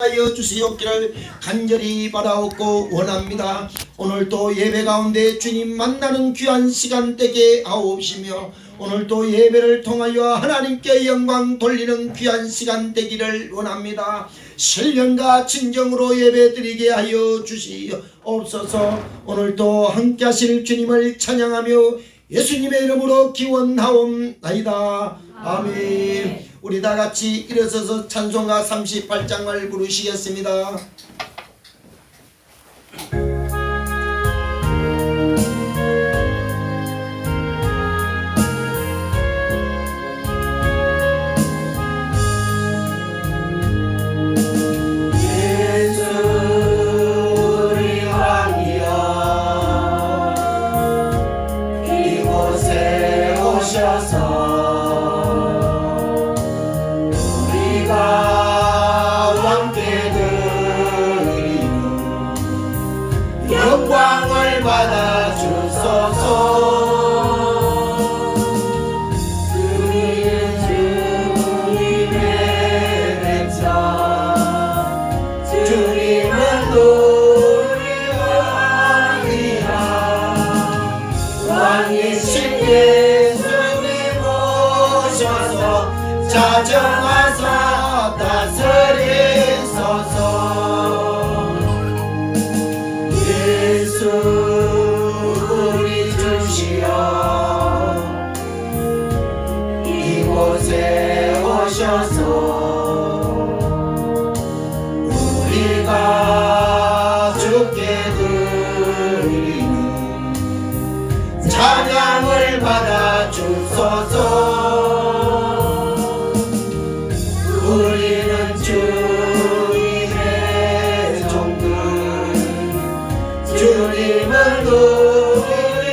하여 주시옵기를 간절히 바라옵고 원합니다. 오늘도 예배 가운데 주님 만나는 귀한 시간 되게 하옵시며 오늘도 예배를 통하여 하나님께 영광 돌리는 귀한 시간 되기를 원합니다. 신령과 진정으로 예배드리게 하여 주시옵소서. 오늘도 함께 하실 주님을 찬양하며 예수님의 이름으로 기원하옵나이다. 아멘. 우리 다 같이 일어서서 찬송가 38장을 부르시겠습니다. 자정하사 다스리소서. 예수 우리 주시여 이곳에 오셔서 우리가 주께 드리는 찬양을 받아 주소서. 우리는 주님의 종들 주님을 우리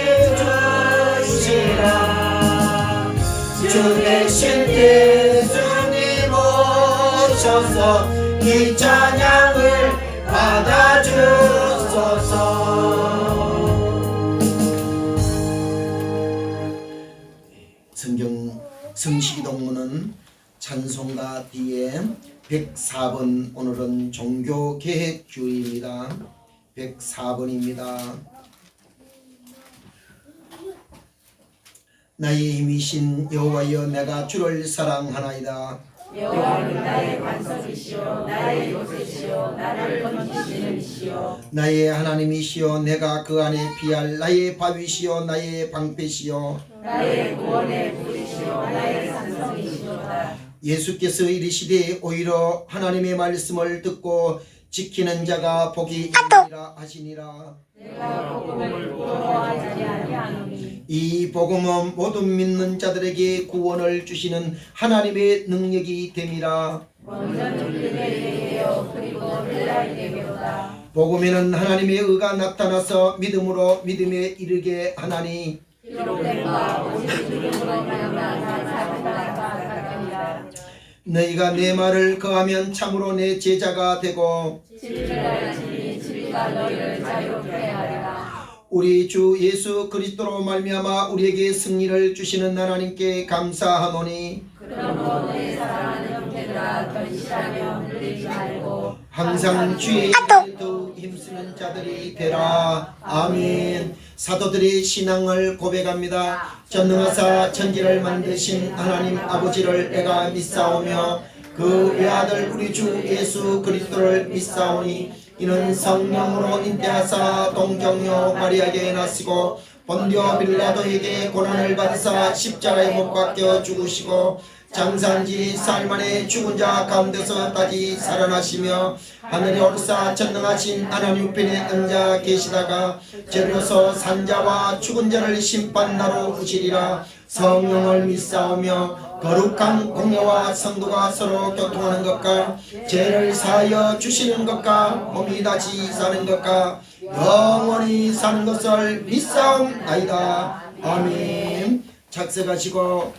주시라. 주 대신 예수님 오셔서 이 찬양을 받아주소서. 성경 성시기 동문은 찬송가 뒤에 104번, 오늘은 종교개혁주의입니다. 104번입니다. 나의 힘이신 여호와여 내가 주를 사랑하나이다. 여호와는 나의 반석이시오 나의 요새시오 나를 건지시는 이시오. 나의 하나님이시여 내가 그 안에 피할 나의 바위시여 나의 방패시여 나의 구원의 불이시오 나의 산성이시오다. 예수께서 이르시되 오히려 하나님의 말씀을 듣고 지키는 자가 복이 있느니라 하시니라. 내가 복음을 부러워하지 아니하노니 이 복음은 모든 믿는 자들에게 구원을 주시는 하나님의 능력이 됨이라. 먼저는 그들에게요 그리고 그들에게로다. 복음에는 하나님의 의가 나타나서 믿음으로 믿음에 이르게 하나니 기록된 바 오직 이름으로 말미암아 살리라 하니라. 너희가 내 말을 거하면 참으로 내 제자가 되고 진리를 알지니 진리가 너희를 자유롭게 하리라. 우리 주 예수 그리스도로 말미암아 우리에게 승리를 주시는 하나님께 감사하노니 그러므로 너희 사랑하는 형제들아 결실하며 물리지 말고 항상 주의 더 힘쓰는 자들이 되라. 아멘. 사도들이 신앙을 고백합니다. 전능하사 천지를 만드신 하나님 아버지를 내가 믿사오며 그 외아들 우리 주 예수 그리스도를 믿사오니 이는 성령으로 인대하사 동정녀 마리아에게 나시고 본디오 빌라도에게 고난을 받으사 십자가에 못 박혀 죽으시고 장사한지 사흘 만에 죽은 자 가운데서 다시 살아나시며 하늘에 오르사 전능하신 하나님 우편에 앉아 계시다가 저리로서 산자와 죽은 자를 심판하러 오시리라. 성령을 믿사오며 거룩한 공예와 성도가 서로 교통하는 것과 죄를 사하여 주시는 것과 몸이 다시 사는 것과 영원히 사는 것을 믿사옵나이다. 아멘. 작성하시고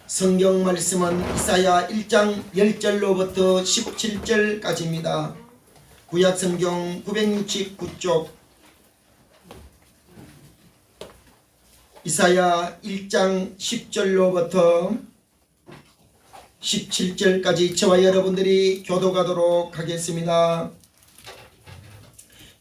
성경 말씀은 이사야 1장 10절로부터 17절까지입니다. 구약성경 969쪽 이사야 1장 10절로부터 17절까지 저와 여러분들이 교도가도록 하겠습니다.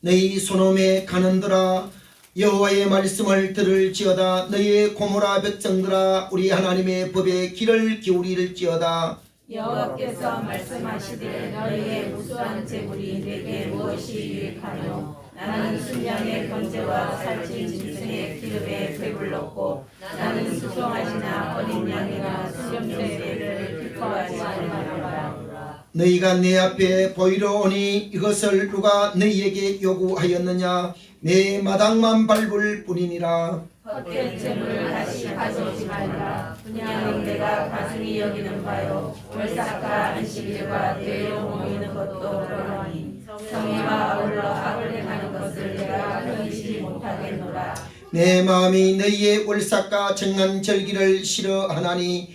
너희 소놈의 가는들아 여호와의 말씀을 들을지어다. 너희의 고모라 백성들아 우리 하나님의 법에 귀를 기울일지어다. 여호와께서 말씀하시되 너희의 무수한 재물이 내게 무엇이 유익하뇨. 나는 순양의 번제와 살찐 짐승의 기름에 배불렀고 나는 수송아지나 어린 양이나 수염새를 기뻐하지 않으리라. 너희가 내 앞에 보이러 오니 이것을 누가 너희에게 요구하였느냐. 내 마당만 밟을 뿐이니라. 헛된 재물을 다시 가져오지 말라. 그냥 내가 가슴이 여기는 바요. 월삭과 안식일과 대로 모이는 것도 그러하니 성의와 아울러 악을 행하는 것을 내가 견디지 못하겠노라. 내 마음이 너희의 월삭과 정한 절기를 싫어하나니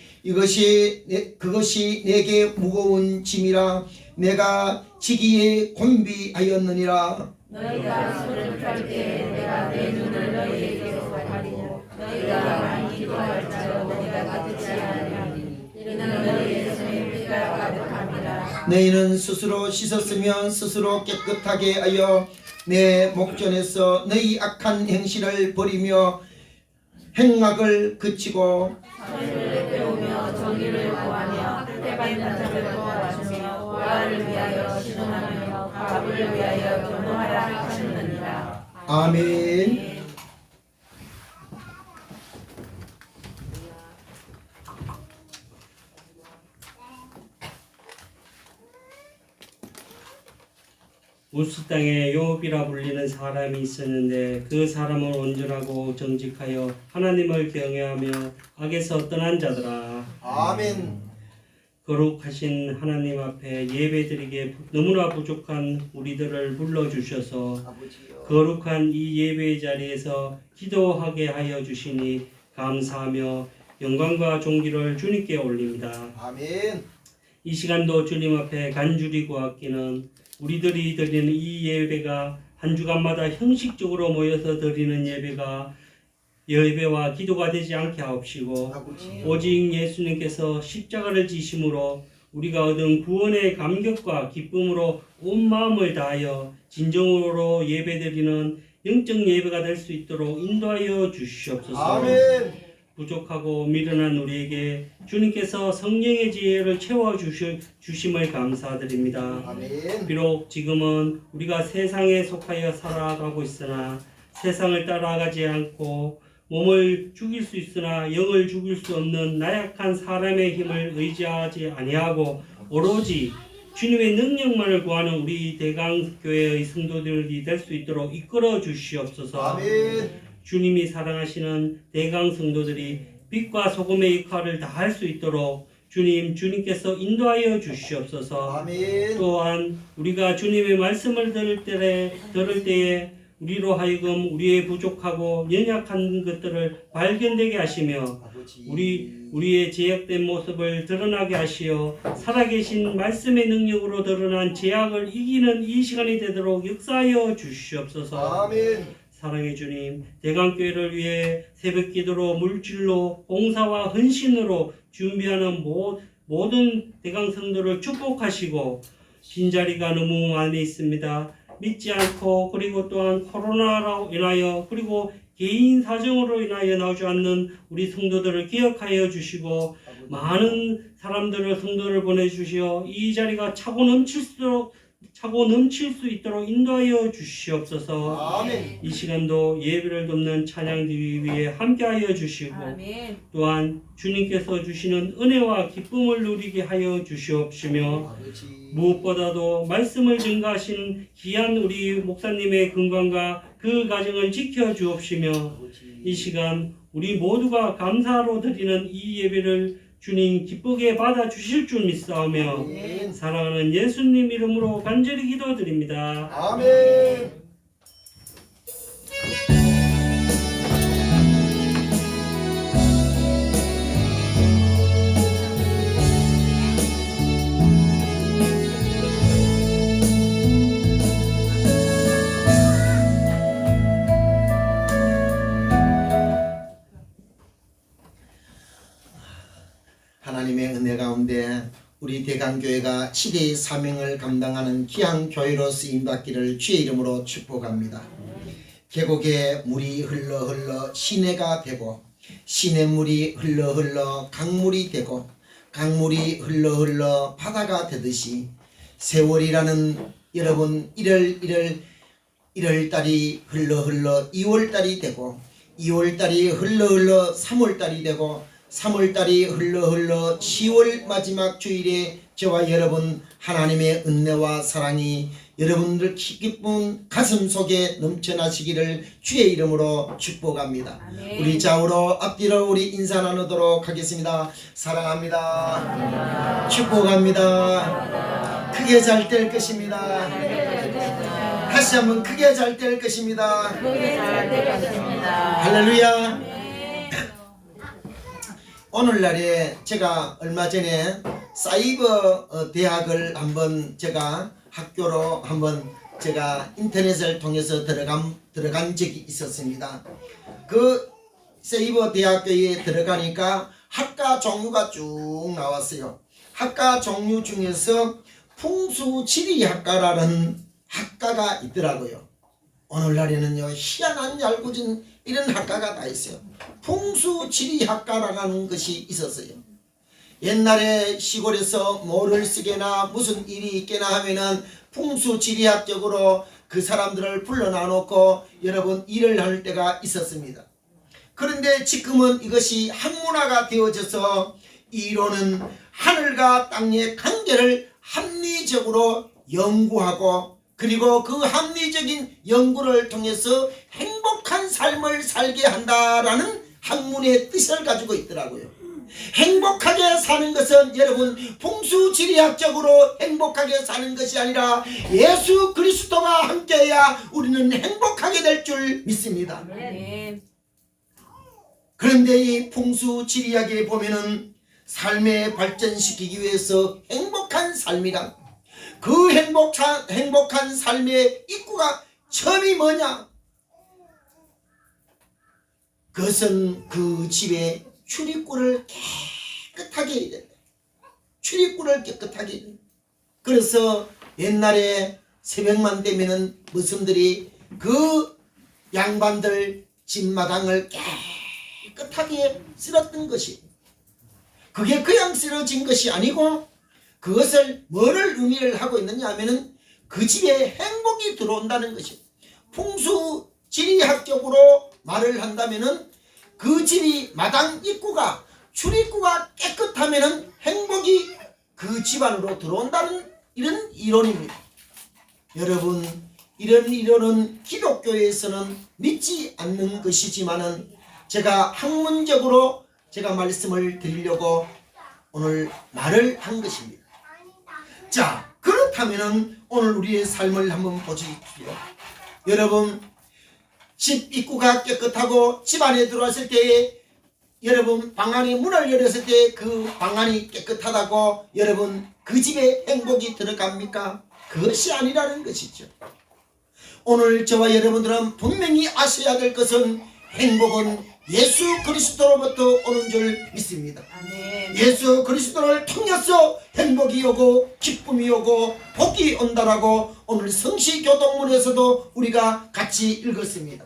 그것이 내게 무거운 짐이라. 내가 지기에 곤비하였느니라. 너희가 손을 펼 때 내가 내 눈을 너희에게로 가리고 너희가 많이 기도할지라도 내가 듣지 아니하니 이는 너희의 손에 피가 가득함이라. 너희는 스스로 씻었으면 스스로 깨끗하게 하여 내 목전에서 너희 악한 행실을 버리며 행악을 그치고 선을 배우며 정의를 구하며 때받는 자를 도와주며 보아를 위하여 신원하며 밥을 위하여 변호하라 하셨느니라. 아멘. 우스 땅에 욥이라 불리는 사람이 있었는데 그 사람은 온전하고 정직하여 하나님을 경외하며 악에서 떠난 자더라. 아멘. 거룩하신 하나님 앞에 예배드리기에 너무나 부족한 우리들을 불러주셔서 아버지요. 거룩한 이 예배의 자리에서 기도하게 하여 주시니 감사하며 영광과 존귀를 주님께 올립니다. 아멘. 이 시간도 주님 앞에 간절히 구하기는 우리들이 드리는 이 예배가 한 주간마다 형식적으로 모여서 드리는 예배와 기도가 되지 않게 하옵시고 아버지요. 오직 예수님께서 십자가를 지심으로 우리가 얻은 구원의 감격과 기쁨으로 온 마음을 다하여 진정으로 예배드리는 영적 예배가 될 수 있도록 인도하여 주시옵소서. 아멘. 부족하고 미련한 우리에게 주님께서 성령의 지혜를 채워주심을 감사드립니다. 아멘. 비록 지금은 우리가 세상에 속하여 살아가고 있으나 세상을 따라가지 않고 몸을 죽일 수 있으나 영을 죽일 수 없는 나약한 사람의 힘을 의지하지 아니하고 오로지 주님의 능력만을 구하는 우리 대강교회의 성도들이 될 수 있도록 이끌어 주시옵소서. 아멘. 주님이 사랑하시는 대강 성도들이 빛과 소금의 역할을 다할 수 있도록 주님께서 인도하여 주시옵소서. 아멘. 또한 우리가 주님의 말씀을 들을 때에 우리로 하여금 우리의 부족하고 연약한 것들을 발견되게 하시며 아버지. 우리의 제약된 모습을 드러나게 하시어 살아계신 말씀의 능력으로 드러난 제약을 이기는 이 시간이 되도록 역사하여 주시옵소서. 아멘. 사랑의 주님, 대강교회를 위해 새벽기도로 물질로 봉사와 헌신으로 준비하는 모든 대강성도를 축복하시고 빈자리가 너무 많이 있습니다. 믿지 않고 그리고 또한 코로나로 인하여 그리고 개인 사정으로 인하여 나오지 않는 우리 성도들을 기억하여 주시고 많은 성도를 보내주시어 이 자리가 차고 넘칠 수 있도록 인도하여 주시옵소서. 아멘. 이 시간도 예배를 돕는 찬양드리기 위해 함께하여 주시고 아멘. 또한 주님께서 주시는 은혜와 기쁨을 누리게 하여 주시옵시며 아버지. 무엇보다도 말씀을 증가하신 귀한 우리 목사님의 건강과 그 가정을 지켜 주옵시며 아버지. 이 시간 우리 모두가 감사로 드리는 이 예배를 주님 기쁘게 받아 주실 줄 믿사오며 아멘. 사랑하는 예수님 이름으로 간절히 기도드립니다. 아멘. 하나님의 은혜 가운데 우리 대강교회가 시대의 사명을 감당하는 귀한 교회로 쓰임받기를 주의 이름으로 축복합니다. 계곡에 물이 흘러 시내가 되고 시냇물이 흘러 강물이 되고 강물이 흘러 바다가 되듯이 세월이라는 여러분 1월달이 흘러 2월달이 되고 2월달이 흘러 3월달이 되고 3월달이 흘러 10월 마지막 주일에 저와 여러분 하나님의 은혜와 사랑이 여러분들 기쁜 가슴 속에 넘쳐나시기를 주의 이름으로 축복합니다. 아멘. 우리 좌우로 앞뒤로 우리 인사 나누도록 하겠습니다. 사랑합니다. 축복합니다. 크게 잘 될 것입니다. 다시 한번 크게 잘 될 것입니다. 할렐루야. 오늘날에 제가 얼마 전에 사이버 대학을 한번 제가 학교로 한번 제가 인터넷을 통해서 들어간 적이 있었습니다. 그 사이버 대학교에 들어가니까 학과 종류가 쭉 나왔어요. 학과 종류 중에서 풍수지리학과라는 학과가 있더라고요. 오늘날에는요 희한한 얄궂은 이런 학과가 다 있어요. 풍수지리학과라는 것이 있었어요. 옛날에 시골에서 뭐를 쓰게나 무슨 일이 있게나 하면은 풍수지리학적으로 그 사람들을 불러놔 놓고 여러분 일을 할 때가 있었습니다. 그런데 지금은 이것이 학문화가 되어져서 이론은 하늘과 땅의 관계를 합리적으로 연구하고 그리고 그 합리적인 연구를 통해서 행복한 삶을 살게 한다라는 학문의 뜻을 가지고 있더라고요. 행복하게 사는 것은 여러분 풍수지리학적으로 행복하게 사는 것이 아니라 예수 그리스도와 함께해야 우리는 행복하게 될 줄 믿습니다. 그런데 이 풍수지리학에 보면은 삶에 발전시키기 위해서 행복한 삶이란 그 행복한 삶의 입구가 처음이 뭐냐? 그것은 그 집에 출입구를 깨끗하게 해야 된다. 출입구를 깨끗하게 해야 된다. 그래서 옛날에 새벽만 되면은 무슨들이 그 양반들 집마당을 깨끗하게 쓸었던 것이 그게 그냥 쓰러진 것이 아니고 그것을 뭐를 의미를 하고 있느냐 하면은 그 집에 행복이 들어온다는 것이 풍수지리학적으로 말을 한다면은 그 집이 마당 입구가 출입구가 깨끗하면은 행복이 그 집안으로 들어온다는 이런 이론입니다. 여러분 이런 이론은 기독교에서는 믿지 않는 것이지만은 제가 학문적으로 제가 말씀을 드리려고 오늘 말을 한 것입니다. 자 그렇다면은 오늘 우리의 삶을 한번 보십시오. 여러분 집 입구가 깨끗하고 집 안에 들어왔을 때에 여러분 방안이 문을 열었을 때 그 방안이 깨끗하다고 여러분 그 집에 행복이 들어갑니까? 그것이 아니라는 것이죠. 오늘 저와 여러분들은 분명히 아셔야 될 것은 행복은 예수 그리스도로부터 오는 줄 믿습니다. 아멘. 예수 그리스도를 통해서 행복이 오고 기쁨이 오고 복이 온다라고 오늘 성시교동문에서도 우리가 같이 읽었습니다.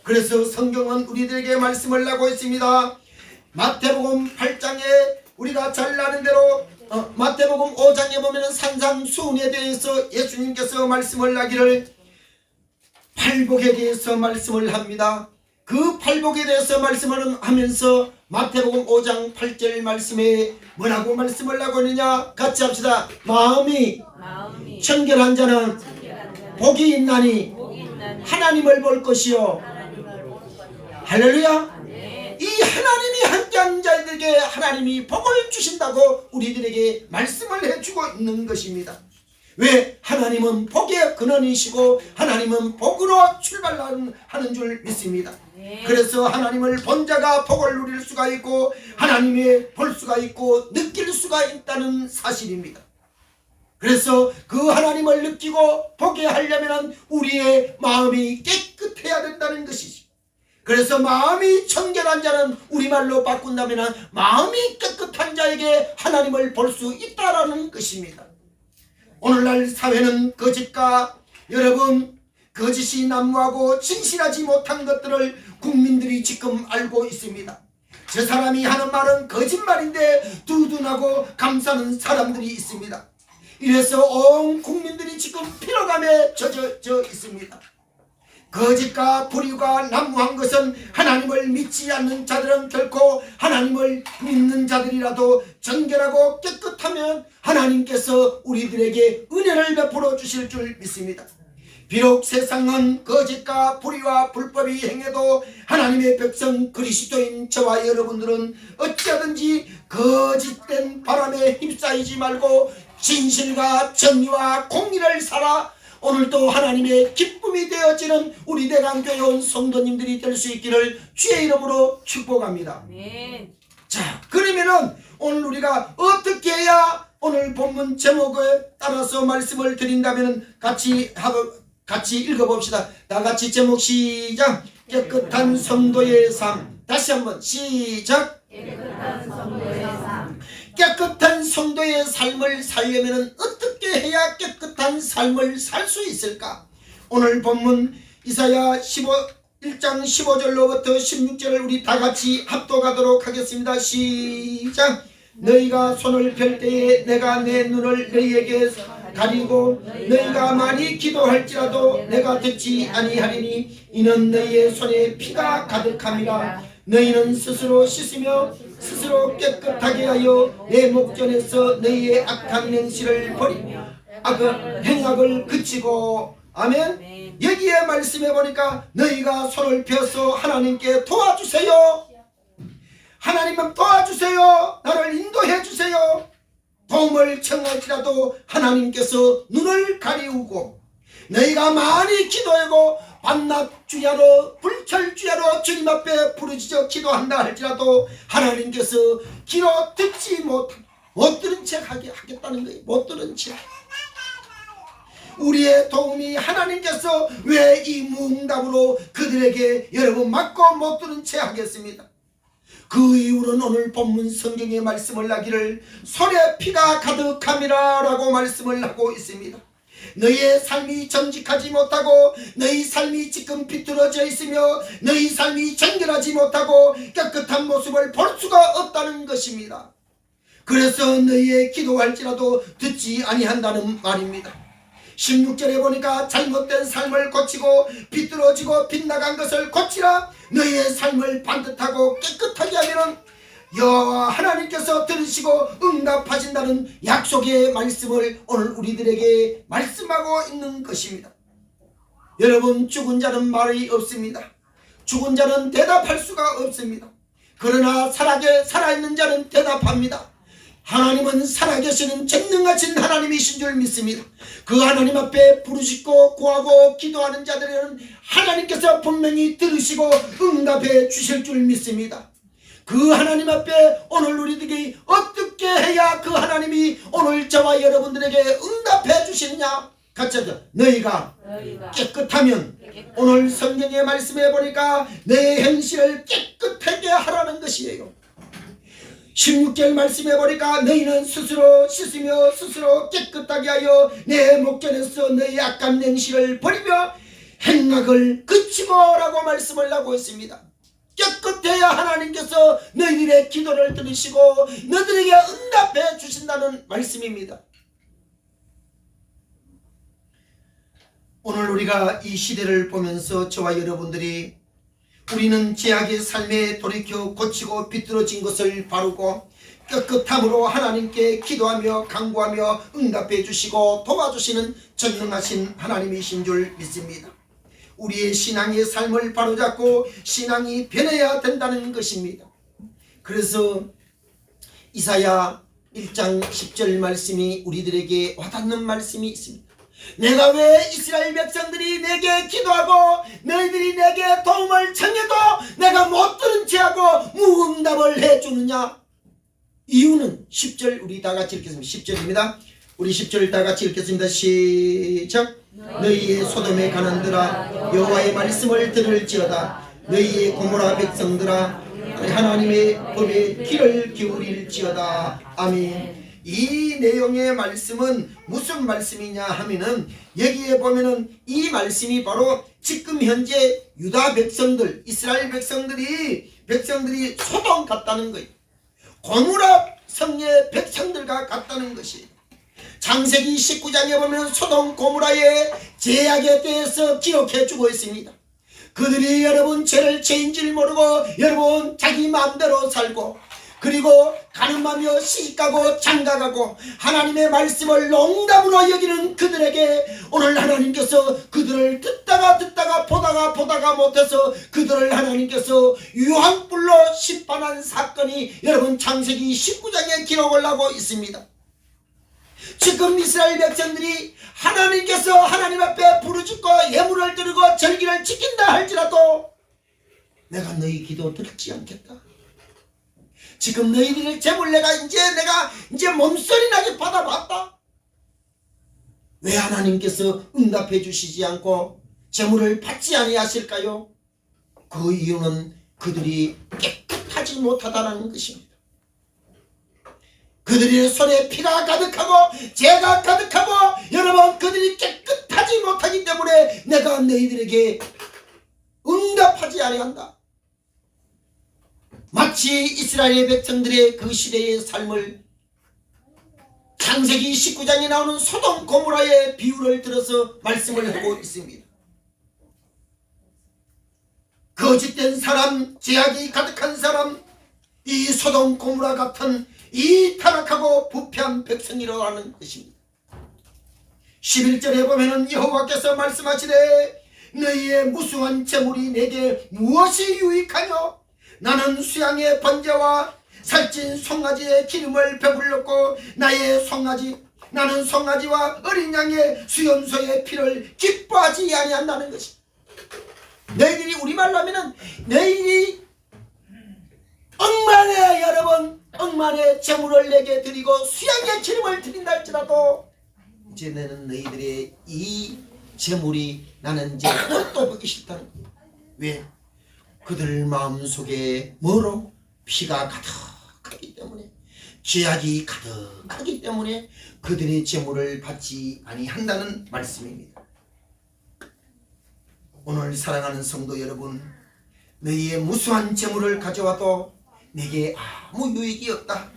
그래서 성경은 우리들에게 말씀을 하고 있습니다. 마태복음 8장에 우리가 잘 아는 대로 마태복음 5장에 보면 산상수훈에 대해서 예수님께서 말씀을 하기를 팔복에 대해서 말씀을 합니다. 그 팔복에 대해서 말씀을 하면서 마태복음 5장 8절 말씀에 뭐라고 말씀을 하고 있느냐 같이 합시다. 마음이 청결한 자는 복이 있나니 하나님을 볼 것이요. 할렐루야. 이 하나님이 함께한 자들에게 하나님이 복을 주신다고 우리들에게 말씀을 해주고 있는 것입니다. 왜? 하나님은 복의 근원이시고 하나님은 복으로 출발하는 줄 믿습니다. 그래서 하나님을 본 자가 복을 누릴 수가 있고 하나님의 볼 수가 있고 느낄 수가 있다는 사실입니다. 그래서 그 하나님을 느끼고 보게 하려면 우리의 마음이 깨끗해야 된다는 것이지. 그래서 마음이 청결한 자는 우리말로 바꾼다면 마음이 깨끗한 자에게 하나님을 볼 수 있다라는 것입니다. 오늘날 사회는 거짓과 여러분 거짓이 난무하고 진실하지 못한 것들을 국민들이 지금 알고 있습니다. 저 사람이 하는 말은 거짓말인데 두둔하고 감싸는 사람들이 있습니다. 이래서 온 국민들이 지금 피로감에 젖어 있습니다. 거짓과 불의가 난무한 것은 하나님을 믿지 않는 자들은 결코 하나님을 믿는 자들이라도 정결하고 깨끗하면 하나님께서 우리들에게 은혜를 베풀어 주실 줄 믿습니다. 비록 세상은 거짓과 불의와 불법이 행해도 하나님의 백성 그리스도인 저와 여러분들은 어찌하든지 거짓된 바람에 휩싸이지 말고 진실과 정의와 공의를 살아 오늘도 하나님의 기쁨이 되어지는 우리 대강교회 온 성도님들이 될 수 있기를 주의 이름으로 축복합니다. 아멘. 자, 그러면은 오늘 우리가 어떻게 해야 오늘 본문 제목에 따라서 말씀을 드린다면 같이 읽어봅시다. 다 같이 제목 시작. 깨끗한 성도의 삶. 다시 한번 시작. 깨끗한 성도의 삶. 깨끗한 성도의 삶을 살려면 어떻게 해야 깨끗한 삶을 살 수 있을까? 오늘 본문 이사야 1장 15절로부터 16절을 우리 다 같이 합독하도록 하겠습니다. 시작. 너희가 손을 펼 때에 내가 내 눈을 너희에게 가리고 너희가 많이 기도할지라도 내가 듣지 아니하리니 이는 너희의 손에 피가 가득함이라. 너희는 스스로 씻으며 스스로 깨끗하게 하여 내 목전에서 너희의 악한 행실을 버리며 행악을 그치고. 아멘. 여기에 말씀해 보니까 너희가 손을 펴서 하나님께 도와주세요. 하나님은 도와주세요. 나를 인도해 주세요. 도움을 청할지라도 하나님께서 눈을 가리우고 너희가 많이 기도하고 밤낮 주야로 불철 주야로 주님 앞에 부르짖어 기도한다 할지라도 하나님께서 귀로 듣지 못 들은 채 하겠다는 거예요. 못 들은 채. 우리의 도움이 하나님께서 왜 이 무응답으로 그들에게 여러분 맞고 못 들은 채 하겠습니다. 그 이유는 오늘 본문 성경의 말씀을 하기를 손에 피가 가득함이라 라고 말씀을 하고 있습니다. 너희의 삶이 정직하지 못하고 너희 삶이 지금 비뚤어져 있으며 너희 삶이 정결하지 못하고 깨끗한 모습을 볼 수가 없다는 것입니다. 그래서 너희의 기도할지라도 듣지 아니한다는 말입니다. 16절에 보니까 잘못된 삶을 고치고 비뚤어지고 빗나간 것을 고치라. 너희의 삶을 반듯하고 깨끗하게 하면 여호와 하나님께서 들으시고 응답하신다는 약속의 말씀을 오늘 우리들에게 말씀하고 있는 것입니다. 여러분, 죽은 자는 말이 없습니다. 죽은 자는 대답할 수가 없습니다. 그러나 살아있는 자는 대답합니다. 하나님은 살아계시는 전능하신 하나님이신 줄 믿습니다. 그 하나님 앞에 부르짖고 구하고 기도하는 자들은 하나님께서 분명히 들으시고 응답해 주실 줄 믿습니다. 그 하나님 앞에 오늘 우리들이 어떻게 해야 그 하나님이 오늘 저와 여러분들에게 응답해 주시느냐? 같이 하자. 너희가 깨끗하면 오늘 성경에 말씀해 보니까 내 행실을 깨끗하게 하라는 것이에요. 16절 말씀해 보니까 너희는 스스로 씻으며 스스로 깨끗하게 하여 내 목전에서 너희 악한 행실을 버리며 행악을 그치고 라고 말씀을 하고 있습니다. 깨끗해야 하나님께서 너희들의 기도를 들으시고 너희들에게 응답해 주신다는 말씀입니다. 오늘 우리가 이 시대를 보면서 저와 여러분들이 우리는 죄악의 삶에 돌이켜 고치고 비뚤어진 것을 바르고 깨끗함으로 하나님께 기도하며 간구하며 응답해 주시고 도와주시는 전능하신 하나님이신 줄 믿습니다. 우리의 신앙의 삶을 바로잡고 신앙이 변해야 된다는 것입니다. 그래서 이사야 1장 10절 말씀이 우리들에게 와닿는 말씀이 있습니다. 내가 왜 이스라엘 백성들이 내게 기도하고 너희들이 내게 도움을 청해도 내가 못 들은 채하고 무응답을 해주느냐? 이유는 10절 우리 다 같이 읽겠습니다. 10절입니다. 우리 10절 다 같이 읽겠습니다. 시작. 너희의 소돔에 가난들아 여호와의 말씀을 들을지어다. 너희의 고모라 백성들아 하나님의 법에 귀를 기울일지어다. 아멘. 이 내용의 말씀은 무슨 말씀이냐 하면은 여기에 보면은 이 말씀이 바로 지금 현재 유다 백성들, 이스라엘 백성들이 소돔 같다는 거예요. 고모라 성의 백성들과 같다는 것이. 창세기 19장에 보면 소돔 고모라의 죄악에 대해서 기록해 주고 있습니다. 그들이 여러분 죄를 죄인 줄 모르고 여러분 자기 마음대로 살고 그리고 가늠하며 시집가고 장가가고 하나님의 말씀을 농담으로 여기는 그들에게 오늘 하나님께서 그들을 듣다가 보다가 못해서 그들을 하나님께서 유황불로 심판한 사건이 여러분 창세기 19장에 기록을 하고 있습니다. 지금 이스라엘 백성들이 하나님께서 하나님 앞에 부르짖고 예물을 드리고 절기를 지킨다 할지라도 내가 너희 기도 들지 않겠다. 지금 너희들의 제물 내가 이제 몸소리 나게 받아봤다. 왜 하나님께서 응답해 주시지 않고 제물을 받지 아니하실까요? 그 이유는 그들이 깨끗하지 못하다는 것입니다. 그들의 손에 피가 가득하고 죄가 가득하고 여러분 그들이 깨끗하지 못하기 때문에 내가 너희들에게 응답하지 아니한다. 마치 이스라엘 백성들의 그 시대의 삶을 창세기 19장에 나오는 소돔 고모라의 비유를 들어서 말씀을 하고 있습니다. 거짓된 사람, 죄악이 가득한 사람, 이 소돔 고모라 같은 이 타락하고 부패한 백성이라는 것입니다. 11절에 보면은 여호와께서 말씀하시되 너희의 무수한 재물이 내게 무엇이 유익하뇨? 나는 수양의 번제와 살찐 송아지의 기름을 배불렀고 나는 송아지와 어린 양의 수염소의 피를 기뻐하지 아니한다는 것이. 너희들이 우리말로 하면은 너희들이 억만의 여러분 억만의 재물을 내게 드리고 수양의 기름을 드린다 할지라도 이제 나는 너희들의 이 재물이 나는 이제 또 보기 싫다는 거예요. 왜? 그들 마음속에 뭐로? 피가 가득하기 때문에 죄악이 가득하기 때문에 그들의 재물을 받지 아니한다는 말씀입니다. 오늘 사랑하는 성도 여러분, 너희의 무수한 재물을 가져와도 내게 아무 유익이 없다.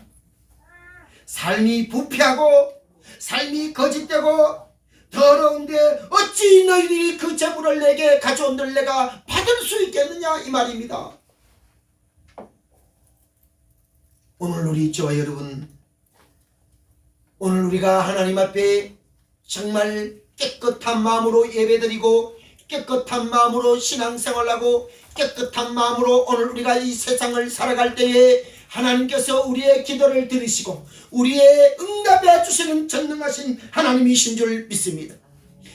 삶이 부패하고 삶이 거짓되고 더러운데 어찌 너희들이 그 재물을 내게 가져온들 내가 받을 수 있겠느냐 이 말입니다. 오늘 우리 저와 여러분, 오늘 우리가 하나님 앞에 정말 깨끗한 마음으로 예배드리고 깨끗한 마음으로 신앙생활하고 깨끗한 마음으로 오늘 우리가 이 세상을 살아갈 때에 하나님께서 우리의 기도를 들으시고 우리의 응답해 주시는 전능하신 하나님이신 줄 믿습니다.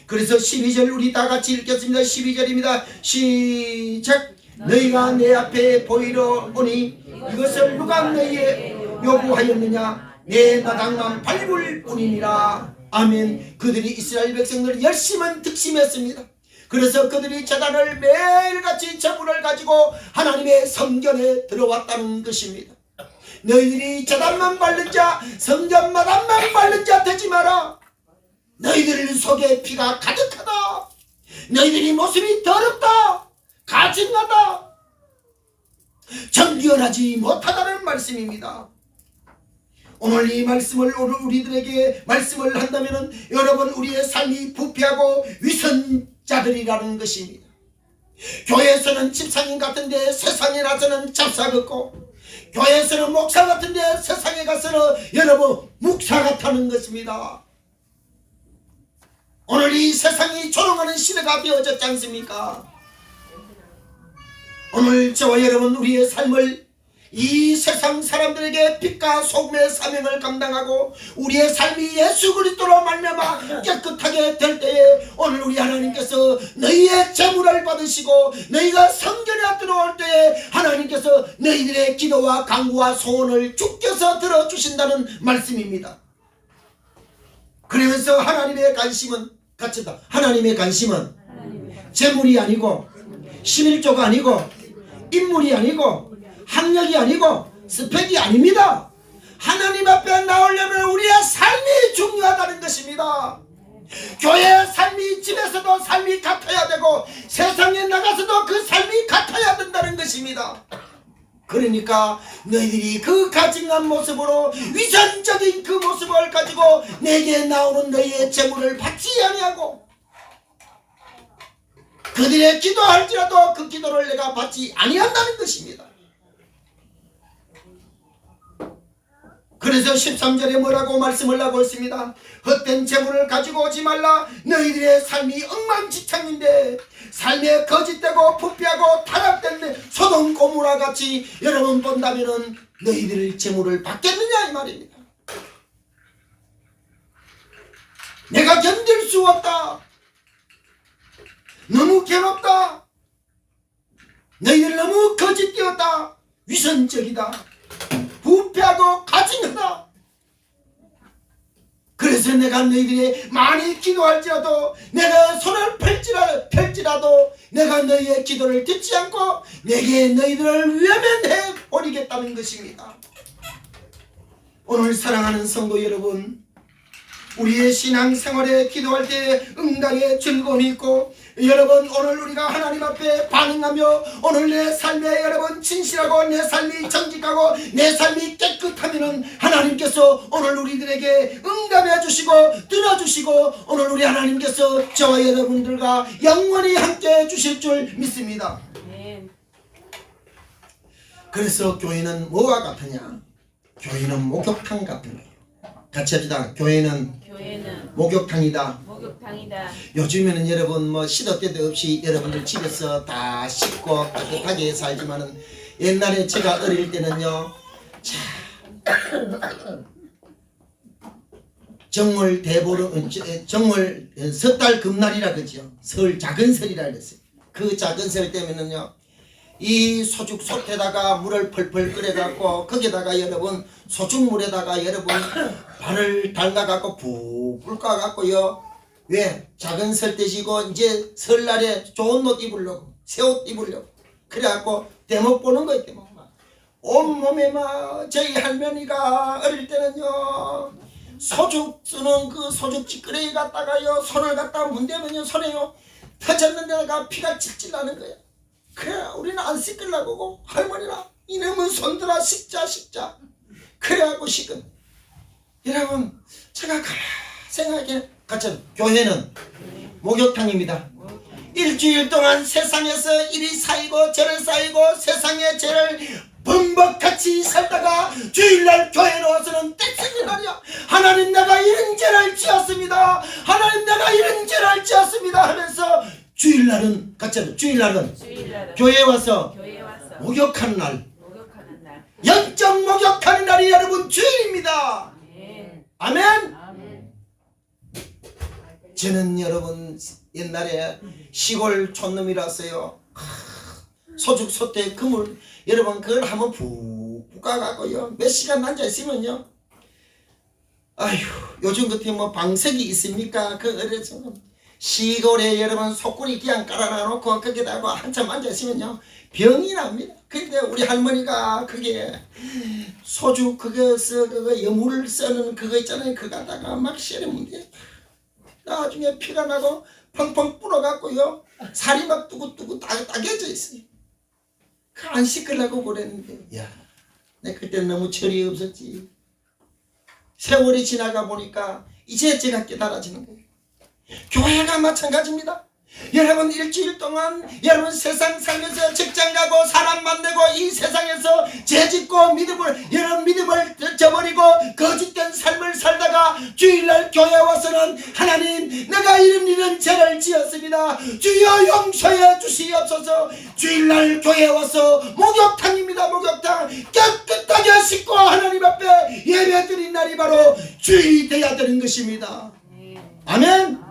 그래서 12절 우리 다 같이 읽겠습니다. 12절입니다. 시작. 너희가 내 앞에 보이러 오니 이것을 누가 너희에 요구하였느냐? 내 마당만 밟을 뿐이니라. 아멘. 그들이 이스라엘 백성들 열심은 득심했습니다. 그래서 그들이 제단을 매일같이 제물을 가지고 하나님의 성전에 들어왔다는 것입니다. 너희들이 제단만 밟는 자, 성전 마당만 밟는 자 되지 마라. 너희들 속에 피가 가득하다. 너희들이 모습이 더럽다. 가증하다. 정결하지 못하다는 말씀입니다. 오늘 이 말씀을 우리들에게 말씀을 한다면 여러분 우리의 삶이 부패하고 위선자들이라는 것입니다. 교회에서는 집사님 같은데 세상에 나서는 잡사 같고 교회에서는 목사 같은데 세상에 가서는 여러분 묵사 같다는 것입니다. 오늘 이 세상이 조롱하는 시대가 되어졌지 않습니까? 오늘 저와 여러분 우리의 삶을 이 세상 사람들에게 빛과 소금의 사명을 감당하고 우리의 삶이 예수 그리스도로 말미암아 깨끗하게 될 때에 오늘 우리 하나님께서 너희의 재물을 받으시고 너희가 성전에 들어올 때에 하나님께서 너희들의 기도와 간구와 소원을 주께서 들어주신다는 말씀입니다. 그러면서 하나님의 관심은 같이다. 하나님의 관심은 재물이 아니고 11조가 아니고 인물이 아니고 학력이 아니고 스펙이 아닙니다. 하나님 앞에 나오려면 우리의 삶이 중요하다는 것입니다. 교회의 삶이 집에서도 삶이 같아야 되고 세상에 나가서도 그 삶이 같아야 된다는 것입니다. 그러니까 너희들이 그 가증한 모습으로 위선적인 그 모습을 가지고 내게 나오는 너희의 재물을 받지 아니하고 그들의 기도할지라도 그 기도를 내가 받지 아니한다는 것입니다. 그래서 13절에 뭐라고 말씀을 하고 있습니다. 헛된 재물을 가지고 오지 말라. 너희들의 삶이 엉망진창인데 삶에 거짓되고 부패하고 타락된 소돔 고모라 같이 여러분 본다면은 너희들의 재물을 받겠느냐 이 말입니다. 내가 견딜 수 없다. 너무 괴롭다. 너희들 너무 거짓되었다. 위선적이다. 부패하고 가증하다. 그래서 내가 너희들이 많이 기도할지라도 내가 손을 펼지라도 내가 너희의 기도를 듣지 않고 내게 너희들을 외면해 버리겠다는 것입니다. 오늘 사랑하는 성도 여러분, 우리의 신앙생활에 기도할 때 응답의 즐거움이 있고 여러분 오늘 우리가 하나님 앞에 반응하며 오늘 내 삶에 여러분 진실하고 내 삶이 정직하고 내 삶이 깨끗하면은 하나님께서 오늘 우리들에게 응답해 주시고 들어주시고 오늘 우리 하나님께서 저와 여러분들과 영원히 함께 해 주실 줄 믿습니다. 그래서 교회는 뭐와 같으냐? 교회는 목욕탕 같은 거예요. 같이 합시다. 교회는 목욕탕이다. 요즘에는 여러분 뭐 시도 때도 없이 여러분들 집에서 다 씻고 깨끗하게 살지만은 옛날에 제가 어릴 때는요, 정월 대보름 정월 섣달 금날이라 그러죠. 설 작은 설이라 그랬어요. 그 작은 설 때문에는요, 이 소죽 솥에다가 물을 펄펄 끓여갖고 거기다가 여러분 소죽물에다가 여러분 발을 담가갖고 푹 끓여갖고요. 왜? 작은 설 때시고 이제 설날에 좋은 옷 입으려고 새 옷 입으려고 그래갖고 대목 보는 거예요. 대목. 온몸에 막 저희 할머니가 어릴 때는요 소죽 쓰는 그 소죽 찌끄레기 갖다가요 손을 갖다 문대면요 손에요 터졌는 데다가 피가 찔찔 나는 거예요. 그래 우리는 안 씻으려고 할머니라 이놈은 손들어 씻자 그래갖고 씻은. 여러분 제가 가만히 생각해 같이 교회는 목욕탕입니다. 일주일 동안 세상에서 이리 쌓이고 저리 쌓이고 세상의 죄를 범벅같이 살다가 주일날 교회에 와서는 떼쓰기 말이야. 하나님 내가 이런 죄를 지었습니다. 하나님 내가 이런 죄를 지었습니다 하면서 주일날은 같이 주일날은 교회에 와서 목욕하는 날, 영적 목욕하는 날이 여러분 주일입니다. 아멘. 저는 여러분 옛날에 시골 촌놈이라서요 소죽 솥에 그물 여러분 그걸 한번 푹 볶아갖고요 몇 시간 앉아있으면요 아휴 요즘 같은 뭐 방석이 있습니까? 그 어려서 시골에 여러분 속구리 그냥 깔아놔놓고 거기다가 한참 앉아있으면요 병이 납니다. 근데 우리 할머니가 그게 소죽 그거서 그거 여물 써는 그거 있잖아요. 그거 갖다가 막 씨름면 돼. 나중에 피가 나고 펑펑 불어갖고요 살이 막 뚜구뚜구 따개져 있어요. 안 씻으려고 그랬는데 야, 내가 그때 너무 철이 없었지. 세월이 지나가 보니까 이제 제가 깨달아지는 거예요. 교회가 마찬가지입니다. 여러분 일주일 동안 여러분 세상 살면서 직장 가고 사람 만나고 이 세상에서 죄짓고 여러분 믿음을 저버리고 거짓된 삶을 살다가 주일날 교회 와서는 하나님 내가 이런 죄를 지었습니다. 주여 용서해 주시옵소서. 주일날 교회 와서 목욕탕입니다. 목욕탕 깨끗하게 씻고 하나님 앞에 예배드린 날이 바로 주일이 되어야 되는 것입니다. 아멘.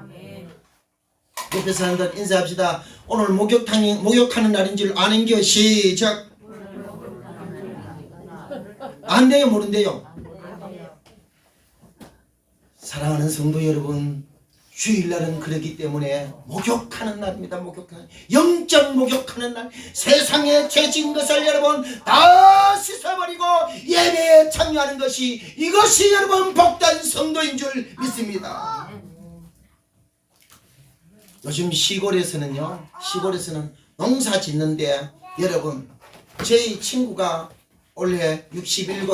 옆에 사람들 인사합시다. 오늘 목욕하는 날인 줄 아는겨. 시작. 안 돼요 모른대요. 사랑하는 성도 여러분, 주일날은 그렇기 때문에 목욕하는 날입니다. 목욕하는, 영적 목욕하는 날. 세상에 죄진 것을 여러분 다 씻어버리고 예배에 참여하는 것이, 이것이 여러분 복된 성도인 줄 믿습니다. 요즘 시골에서는 농사 짓는데 여러분, 제 친구가 올해 67,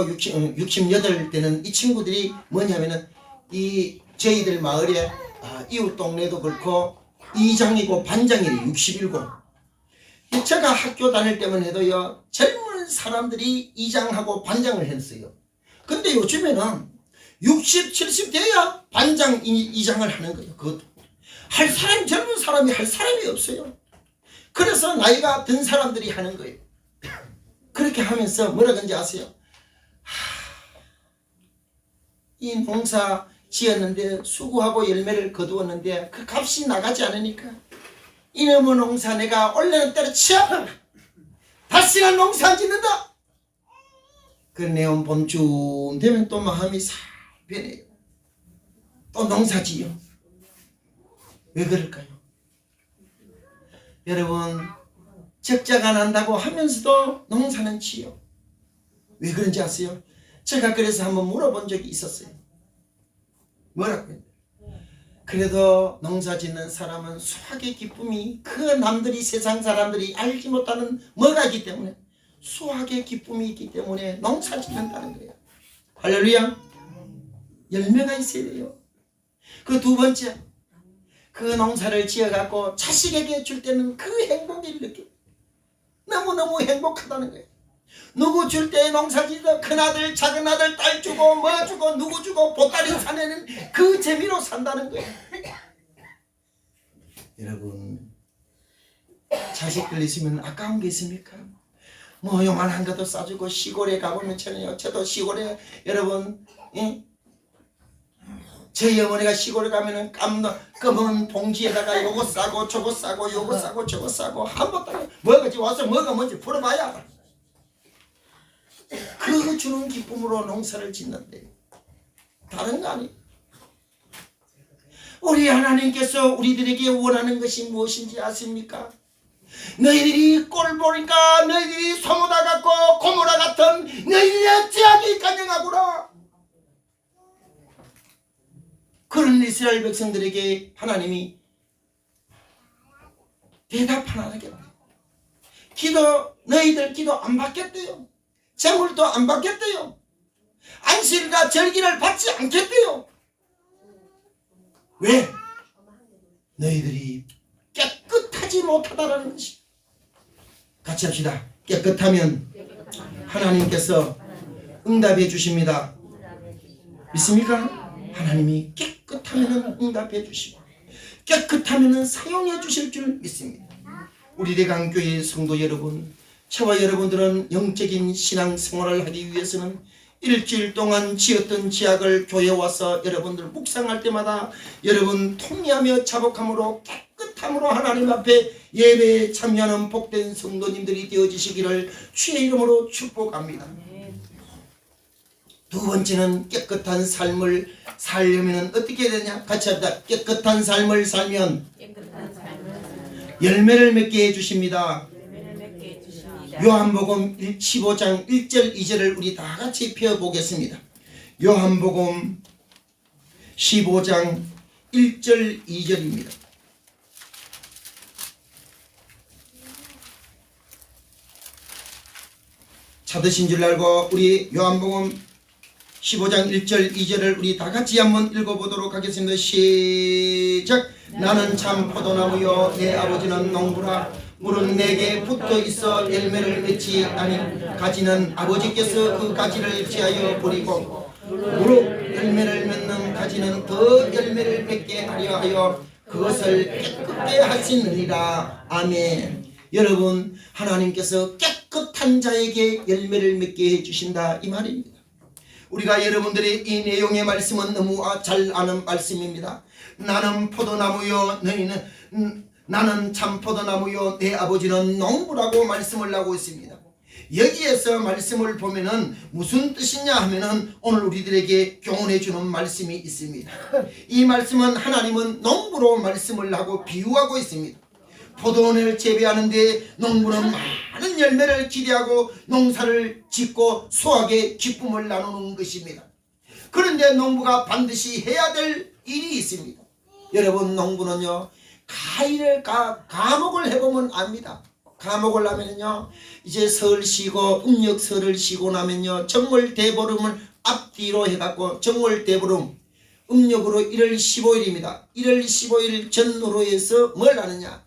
68 되는 이 친구들이 뭐냐면은 이 저희들 마을에 이웃 동네도 그렇고 이장이고 반장이래. 67. 제가 학교 다닐 때만 해도요, 젊은 사람들이 이장하고 반장을 했어요. 근데 요즘에는 60, 70 돼야 반장, 이장을 하는 거예요. 그것도 할 사람이, 젊은 사람이 할 사람이 없어요. 그래서 나이가 든 사람들이 하는 거예요. 그렇게 하면서 뭐라 그런지 아세요? 이 농사 지었는데 수고하고 열매를 거두었는데 그 값이 나가지 않으니까 이놈의 농사 내가 원래는 때려치워 다시는 농사 안 짓는다. 그 내온 봄쯤 되면 또 마음이 살 변해요. 또 농사 지어. 왜 그럴까요? 여러분, 적자가 난다고 하면서도 농사는 지어. 왜 그런지 아세요? 제가 그래서 한번 물어본 적이 있었어요. 뭐라고요? 그래도 농사 짓는 사람은 수확의 기쁨이, 그 남들이, 세상 사람들이 알지 못하는 뭐가 있기 때문에, 수확의 기쁨이 있기 때문에 농사 짓는다는 거예요. 할렐루야. 열매가 있어야 돼요. 그 두 번째, 그 농사를 지어갖고 자식에게 줄 때는 그 행복을 느껴. 너무너무 행복하다는 거예요. 누구 줄 때 농사 짓어 큰아들, 작은아들, 딸 주고 뭐 주고 누구 주고 보따리 사내는 그 재미로 산다는 거예요. 여러분, 자식들 있으면 아까운 게 있습니까? 뭐 요만한 것도 싸주고 시골에 가보면 저는요, 저도 시골에 여러분, 저희 어머니가 시골에 가면은 검은 봉지에다가 요거 싸고 저거 싸고 요거 싸고 저거 싸고 한번 따라 뭐가지 와서 뭐가 뭔지 풀어봐야 그 주는 기쁨으로 농사를 짓는데 다른 거 아니에요. 우리 하나님께서 우리들에게 원하는 것이 무엇인지 아십니까? 너희들이 꼴 보니까 너희들이 소모다 같고 고모라 같은 너희들의 죄악이 간영하구나. 그런 이스라엘 백성들에게 하나님이 대답 하나 하겠대요. 너희들 기도 안 받겠대요. 제물도 안 받겠대요. 안식일과 절기를 받지 않겠대요. 왜? 너희들이 깨끗하지 못하다라는 것이. 같이 합시다. 깨끗하면 하나님께서 응답해 주십니다. 믿습니까? 하나님이 깨끗하면 응답해 주시고 깨끗하면 사용해 주실 줄 믿습니다. 우리 대강교회 성도 여러분, 저와 여러분들은 영적인 신앙생활을 하기 위해서는 일주일 동안 지었던 지약을 교회에 와서 여러분들 묵상할 때마다 여러분 통리하며 자복함으로 깨끗함으로 하나님 앞에 예배에 참여하는 복된 성도님들이 되어지시기를 주의 이름으로 축복합니다. 두 번째는 깨끗한 삶을 살려면 어떻게 해야 되냐? 같이 합시다. 깨끗한 삶을 살면 열매를 맺게 해주십니다. 요한복음 15장 1절 2절을 우리 다 같이 펴보겠습니다. 요한복음 15장 1절 2절입니다. 찾으신 줄 알고 우리 요한복음 15장 1절 2절을 우리 다 같이 한번 읽어보도록 하겠습니다. 시작. 나는 참 포도나무요 내 아버지는 농부라. 물은 내게 붙어 있어 열매를 맺지 아니 가지는 아버지께서 그 가지를 제하여 버리고 무릇 열매를 맺는 가지는 더 열매를 맺게 하려 하여 그것을 깨끗게 하시느니라. 아멘. 여러분, 하나님께서 깨끗한 자에게 열매를 맺게 해주신다 이 말입니다. 우리가 여러분들의 이 내용의 말씀은 너무 잘 아는 말씀입니다. 나는 포도나무요 나는 참 포도나무요 내 아버지는 농부라고 말씀을 하고 있습니다. 여기에서 말씀을 보면은 무슨 뜻이냐 하면은 오늘 우리들에게 교훈해 주는 말씀이 있습니다. 이 말씀은 하나님은 농부로 말씀을 하고 비유하고 있습니다. 포도원을 재배하는데 농부는 많은 열매를 기대하고 농사를 짓고 수확의 기쁨을 나누는 것입니다. 그런데 농부가 반드시 해야 될 일이 있습니다. 여러분, 농부는요, 과목을 해보면 압니다. 과목을 하면요, 이제 설 쉬고 음력설을 쉬고 나면요, 정월 대보름을 앞뒤로 해갖고 정월 대보름 음력으로 1월 15일입니다. 1월 15일 전후로해서 뭘 하느냐,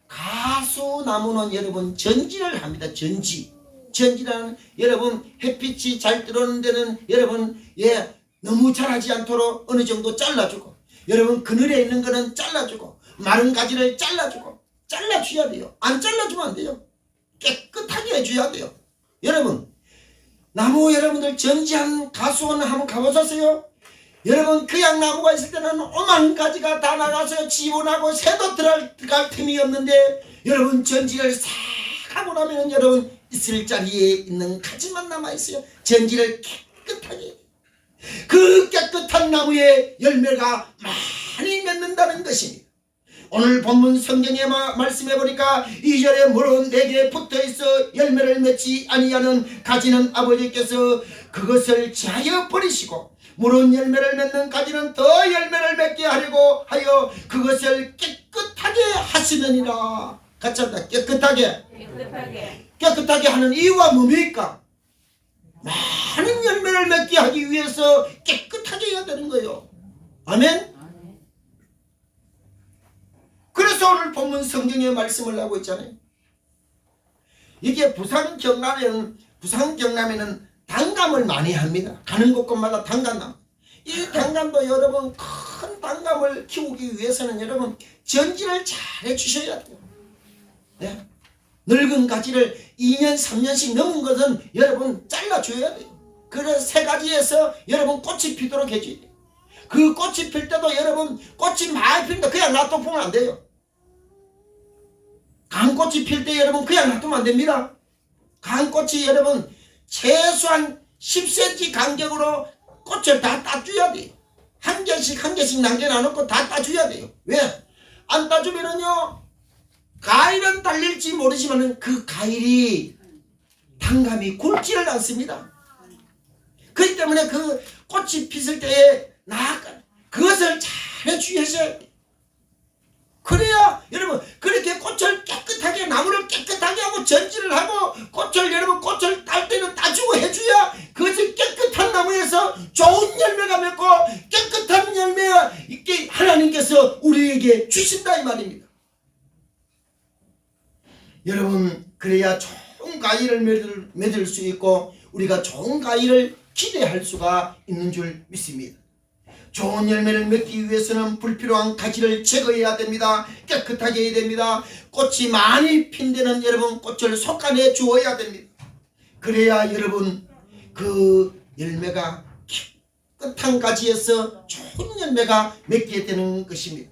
가수나무는 여러분 전지를 합니다. 전지라는 여러분 햇빛이 잘 들어오는 데는 여러분 너무 자라지 않도록 어느 정도 잘라주고, 여러분 그늘에 있는 거는 잘라주고, 마른 가지를 잘라줘야 돼요. 안 잘라주면 안 돼요. 깨끗하게 해줘야 돼요. 여러분, 나무 여러분들 전지한 가수원 한번 가보셨어요? 여러분, 그냥 나무가 있을 때는 오만 가지가 다 나가서 지원하고 새도 들어갈 틈이 없는데, 여러분 전지를 싹 하고 나면 여러분 있을 자리에 있는 가지만 남아있어요. 전지를 깨끗하게, 그 깨끗한 나무에 열매가 많이 맺는다는 것입니다. 오늘 본문 성경에 말씀해 보니까 2절에 물은 내게 붙어있어 열매를 맺지 아니하는 가지는 아버지께서 그것을 제하여 버리시고, 물은 열매를 맺는 가지는 더 열매를 맺게 하려고 하여 그것을 깨끗하게 하시느니라. 같이 합니다. 깨끗하게 하는 이유가 뭡니까? 많은 열매를 맺게 하기 위해서 깨끗하게 해야 되는 거예요. 아멘. 그래서 오늘 본문 성경에 말씀을 하고 있잖아요. 이게 부산 경남에는 단감을 많이 합니다. 가는 곳곳마다 단감나무. 이 단감도 여러분 큰 단감을 키우기 위해서는 여러분 전지를 잘 해주셔야 돼요. 네? 늙은 가지를 2년 3년씩 넘은 것은 여러분 잘라줘야 돼요. 그래서 새 가지에서 여러분 꽃이 피도록 해줘야 돼요. 그 꽃이 필 때도 여러분 꽃이 많이 필때 그냥 놔두면 안 돼요. 강꽃이 필 때 여러분 그냥 놔두면 안 됩니다. 강꽃이 여러분 최소한 10cm 간격으로 꽃을 다 따줘야 돼요. 한 개씩 남겨놔놓고 다 따줘야 돼요. 왜? 안 따주면은요, 가일은 달릴지 모르지만은 그 가일이 단감이 굵지를 않습니다. 그렇기 때문에 그 꽃이 피실 때에 그것을 잘 해주셔야 돼요. 그래야 여러분 그렇게 꽃을 깨끗하게, 나무를 깨끗하게 하고 전지를 하고 여러분 꽃을 딸 때는 따주고 해줘야 그것이 깨끗한 나무에서 좋은 열매가 맺고 깨끗한 열매가 있게 하나님께서 우리에게 주신다 이 말입니다. 여러분, 그래야 좋은 과일을 맺을 수 있고 우리가 좋은 과일을 기대할 수가 있는 줄 믿습니다. 좋은 열매를 맺기 위해서는 불필요한 가지를 제거해야 됩니다. 깨끗하게 해야 됩니다. 꽃이 많이 핀 데는 여러분 꽃을 솎아내 주어야 됩니다. 그래야 여러분 그 열매가 깨끗한 가지에서 좋은 열매가 맺게 되는 것입니다.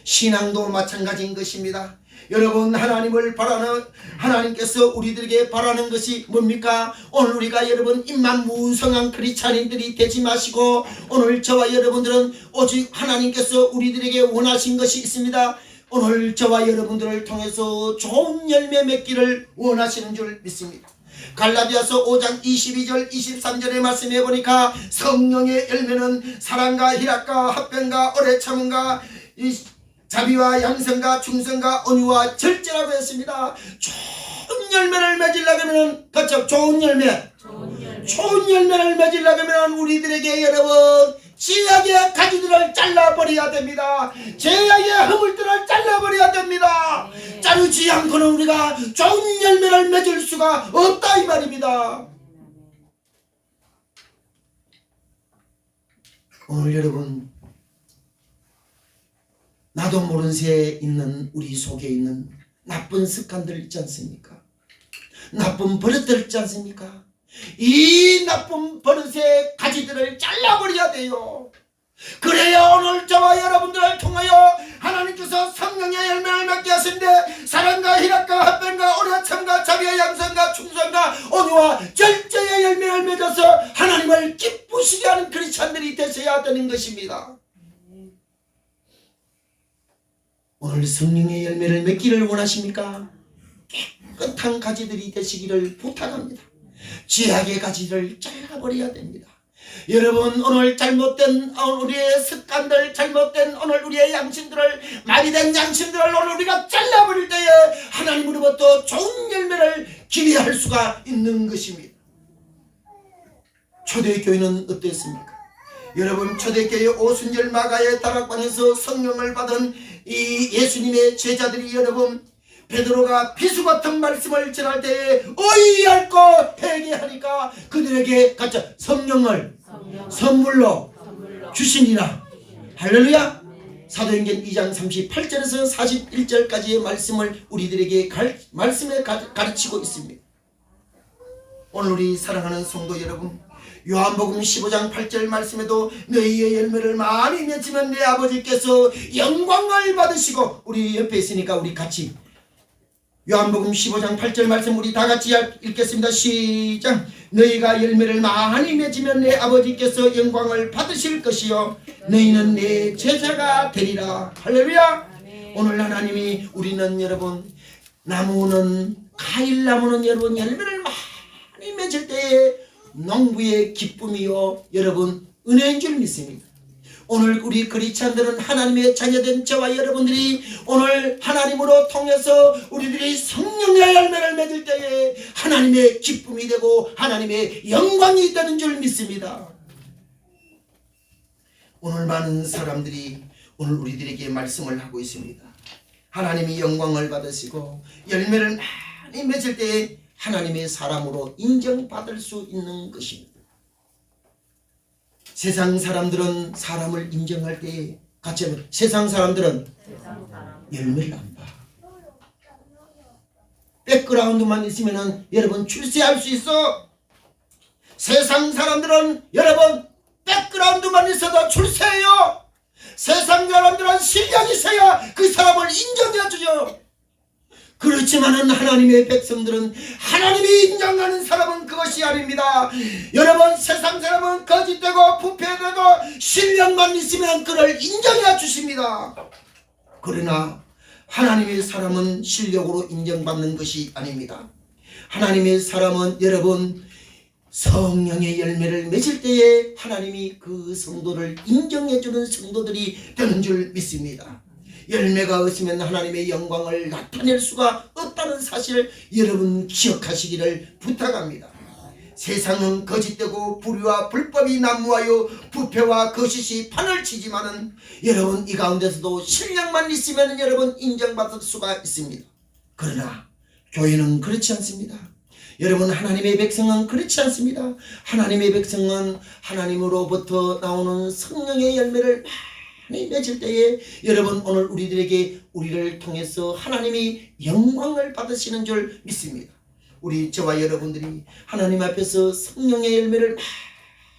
신앙도 마찬가지인 것입니다. 여러분, 하나님께서 우리들에게 바라는 것이 뭡니까? 오늘 우리가 여러분 입만 무성한 크리스찬인들이 되지 마시고, 오늘 저와 여러분들은 오직 하나님께서 우리들에게 원하신 것이 있습니다. 오늘 저와 여러분들을 통해서 좋은 열매 맺기를 원하시는 줄 믿습니다. 갈라디아서 5장 22절 23절에 말씀해 보니까 성령의 열매는 사랑과 희락과 화평과 오래 참음과 자비와 양성과 충성과 온유와 절제라고 했습니다. 좋은 열매를 맺으려면 그렇죠. 좋은 열매를 맺으려면 우리들에게 여러분 죄악의 가지들을 잘라버려야 됩니다. 죄악의 허물들을 잘라버려야 됩니다. 자르지 않고는 우리가 좋은 열매를 맺을 수가 없다 이 말입니다. 오늘 여러분, 나도 모른 새에 있는 우리 속에 있는 나쁜 습관들 있지 않습니까? 나쁜 버릇들 있지 않습니까? 이 나쁜 버릇의 가지들을 잘라버려야 돼요. 그래야 오늘 저와 여러분들을 통하여 하나님께서 성령의 열매를 맺게 하신데 사랑과 희락과 화평과 오래 참과 자비와 양성과 충성과 사랑과 온유와 절제의 열매를 맺어서 하나님을 기쁘시게 하는 크리스찬들이 되셔야 되는 것입니다. 오늘 성령의 열매를 맺기를 원하십니까? 깨끗한 가지들이 되시기를 부탁합니다. 죄악의 가지를 잘라버려야 됩니다. 여러분, 오늘 잘못된 우리의 습관들, 잘못된 오늘 우리의 양심들을, 마비된 양심들을 오늘 우리가 잘라버릴 때에 하나님으로부터 좋은 열매를 기대할 수가 있는 것입니다. 초대교회는 어땠습니까? 여러분, 초대교회 오순절 마가의 다락방에서 성령을 받은 이 예수님의 제자들이 여러분, 베드로가 비수 같은 말씀을 전할 때에 어이할고 회개하니까 그들에게 각자 성령을 선물로 주시니라. 할렐루야. 사도행전 2장 38절에서 41절까지의 말씀을 우리들에게 말씀에 가르치고 있습니다. 오늘 우리 사랑하는 성도 여러분, 요한복음 15장 8절 말씀에도 너희의 열매를 많이 맺으면 내 아버지께서 영광을 받으시고, 우리 옆에 있으니까 우리 같이 요한복음 15장 8절 말씀 우리 다 같이 읽겠습니다. 시작. 너희가 열매를 많이 맺으면 내 아버지께서 영광을 받으실 것이요 너희는 내 제자가 되리라. 할렐루야. 오늘 하나님이 우리는 여러분 나무는 과일나무는 여러분 열매를 많이 맺을 때에 농부의 기쁨이요 여러분 은혜인 줄 믿습니다. 오늘 우리 크리스찬들은 하나님의 자녀된 저와 여러분들이 오늘 하나님으로 통해서 우리들이 성령의 열매를 맺을 때에 하나님의 기쁨이 되고 하나님의 영광이 되는 줄 믿습니다. 오늘 많은 사람들이 오늘 우리들에게 말씀을 하고 있습니다. 하나님이 영광을 받으시고 열매를 많이 맺을 때에 하나님의 사람으로 인정받을 수 있는 것입니다. 세상 사람들은 사람을 인정할 때에 같이 하면 세상 사람들은 열매를 안 봐. 백그라운드만 있으면 여러분 출세할 수 있어. 세상 사람들은 여러분 백그라운드만 있어도 출세해요. 세상 사람들은 실력이 있어야 그 사람을 인정해 주죠. 그렇지만은 하나님의 백성들은 하나님이 인정하는 사람은 그것이 아닙니다. 여러분 세상 사람은 거짓되고 부패되고 실력만 있으면 그를 인정해 주십니다. 그러나 하나님의 사람은 실력으로 인정받는 것이 아닙니다. 하나님의 사람은 여러분 성령의 열매를 맺을 때에 하나님이 그 성도를 인정해 주는 성도들이 되는 줄 믿습니다. 열매가 없으면 하나님의 영광을 나타낼 수가 없다는 사실을 여러분 기억하시기를 부탁합니다. 세상은 거짓되고 불의와 불법이 난무하여 부패와 거짓이 판을 치지만은 여러분 이 가운데서도 실력만 있으면 여러분 인정받을 수가 있습니다. 그러나 교회는 그렇지 않습니다. 여러분 하나님의 백성은 그렇지 않습니다. 하나님의 백성은 하나님으로부터 나오는 성령의 열매를 많이 맺을 때에 여러분 오늘 우리를 통해서 하나님이 영광을 받으시는 줄 믿습니다. 우리 저와 여러분들이 하나님 앞에서 성령의 열매를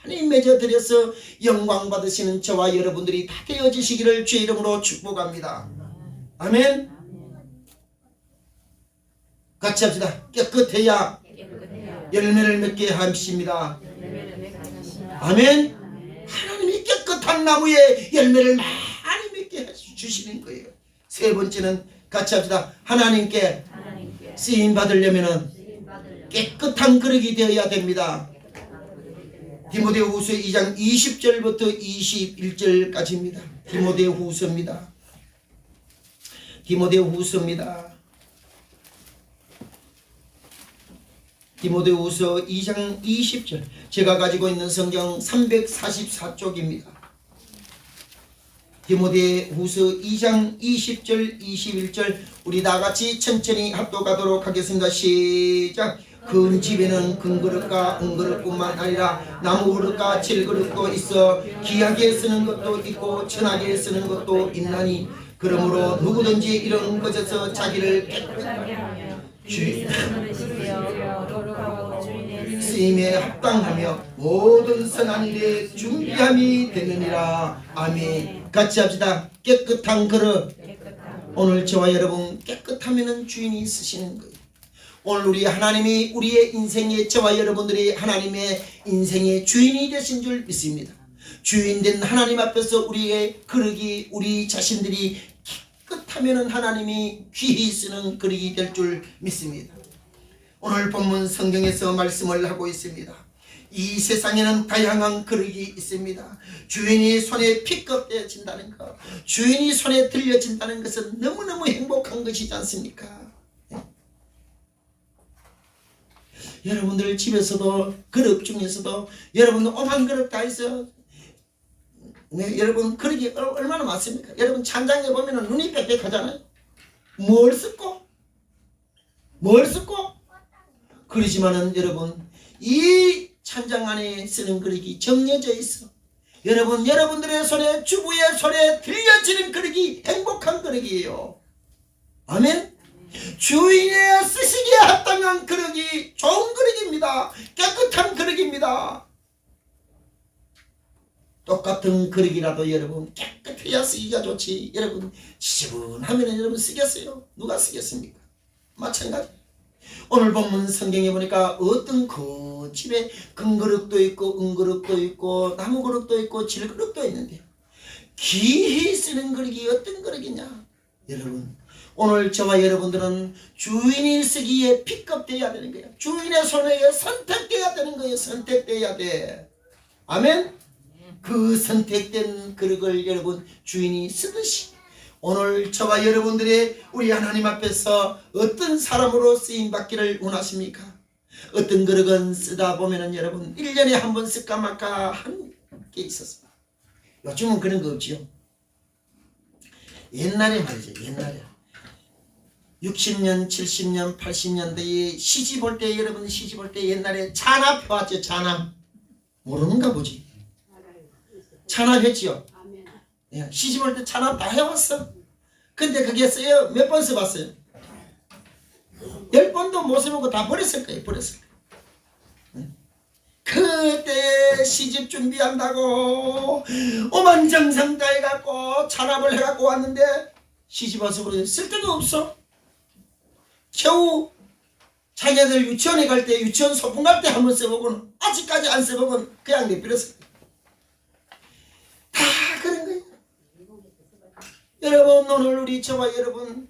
많이 맺어드려서 영광 받으시는 저와 여러분들이 다 되어지시기를 주의 이름으로 축복합니다. 아멘. 같이 합시다. 깨끗해야 열매를 맺게 하십니다. 아멘. 하나님이 깨끗한 나무에 열매를 많이 맺게 주시는 거예요. 세 번째는 같이 합시다. 하나님께 쓰임 받으려면 깨끗한 그릇이 되어야 됩니다. 디모데후서 2장 20절부터 21절까지입니다. 디모데후서입니다. 디모데후서 2장 20절. 제가 가지고 있는 성경 344쪽입니다. 디모데후서 2장 20절 21절 우리 다같이 천천히 합독하도록 하겠습니다. 시작. 큰 집에는 큰 그릇과 은그릇뿐만 아니라 나무 그릇과 질그릇도 있어 귀하게 쓰는 것도 있고 천하게 쓰는 것도 있나니 그러므로 누구든지 이런 것에서 자기를 깨끗하게 하며 쓰임에 합당하며 모든 선한 일에 준비함이 되느니라. 아멘. 같이 합시다. 깨끗한 그릇. 오늘 저와 여러분 깨끗하면은 주인이 쓰시는 거예요. 오늘 우리 하나님이 우리의 인생의 저와 여러분들이 하나님의 인생의 주인이 되신 줄 믿습니다. 주인된 하나님 앞에서 우리의 그릇이 우리 자신들이 깨끗하면 하나님이 귀히 쓰는 그릇이 될 줄 믿습니다. 오늘 본문 성경에서 말씀을 하고 있습니다. 이 세상에는 다양한 그릇이 있습니다. 주인이 손에 픽업되어진다는 것, 주인이 손에 들려진다는 것은 너무너무 행복한 것이지 않습니까? 여러분들 집에서도 그릇 중에서도 여러분 오만 그릇 다 있어요. 네, 여러분 그릇이 얼마나 많습니까? 여러분 찬장에 보면 눈이 빽빽하잖아요. 뭘 쓰고? 그러지만은 여러분 이 찬장 안에 쓰는 그릇이 정해져 있어. 여러분들의 손에, 주부의 손에 들려지는 그릇이 행복한 그릇이에요. 아멘. 주인의 쓰시기에 합당한 그릇이 좋은 그릇입니다. 깨끗한 그릇입니다. 똑같은 그릇이라도 여러분 깨끗해야 쓰기가 좋지. 여러분 지저분하면 여러분 쓰겠어요? 누가 쓰겠습니까? 마찬가지. 오늘 본문 성경에 보니까 어떤 그 집에 금그릇도 있고 은그릇도 있고 나무그릇도 있고 질그릇도 있는데 귀히 쓰는 그릇이 어떤 그릇이냐? 여러분 오늘 저와 여러분들은 주인이 쓰기에 픽업되어야 되는 거예요. 주인의 손에 선택되어야 되는 거예요. 선택되어야 돼. 아멘. 그 선택된 그릇을 여러분 주인이 쓰듯이 오늘 저와 여러분들의 우리 하나님 앞에서 어떤 사람으로 쓰임받기를 원하십니까? 어떤 그릇은 쓰다 보면은 여러분 1년에 한 번 쓸까 말까 한 게 있었어요. 요즘은 그런 거 없지요. 옛날에 말이죠. 옛날에 60년, 70년, 80년대에 시집올 때 여러분 시집올 때 옛날에 찬압 해왔죠. 찬압. 모르는가 보지. 찬압했지요. 예, 시집올 때 찬압 다 해왔어. 근데 그게 써요. 몇 번 써봤어요? 10번도 못 써보고 다 버렸을 거예요. 버렸을 거예요. 그때 시집 준비한다고 오만정성 다해갖고 찬압을 해갖고 왔는데 시집 와서 그러죠. 쓸 데가 없어. 겨우 자기들 유치원에 갈 때 유치원 소풍 갈 때 한번 써보고는 아직까지 안 써보고는 그냥 내버렸어요. 다 그런 거예요. 여러분 오늘 우리 저와 여러분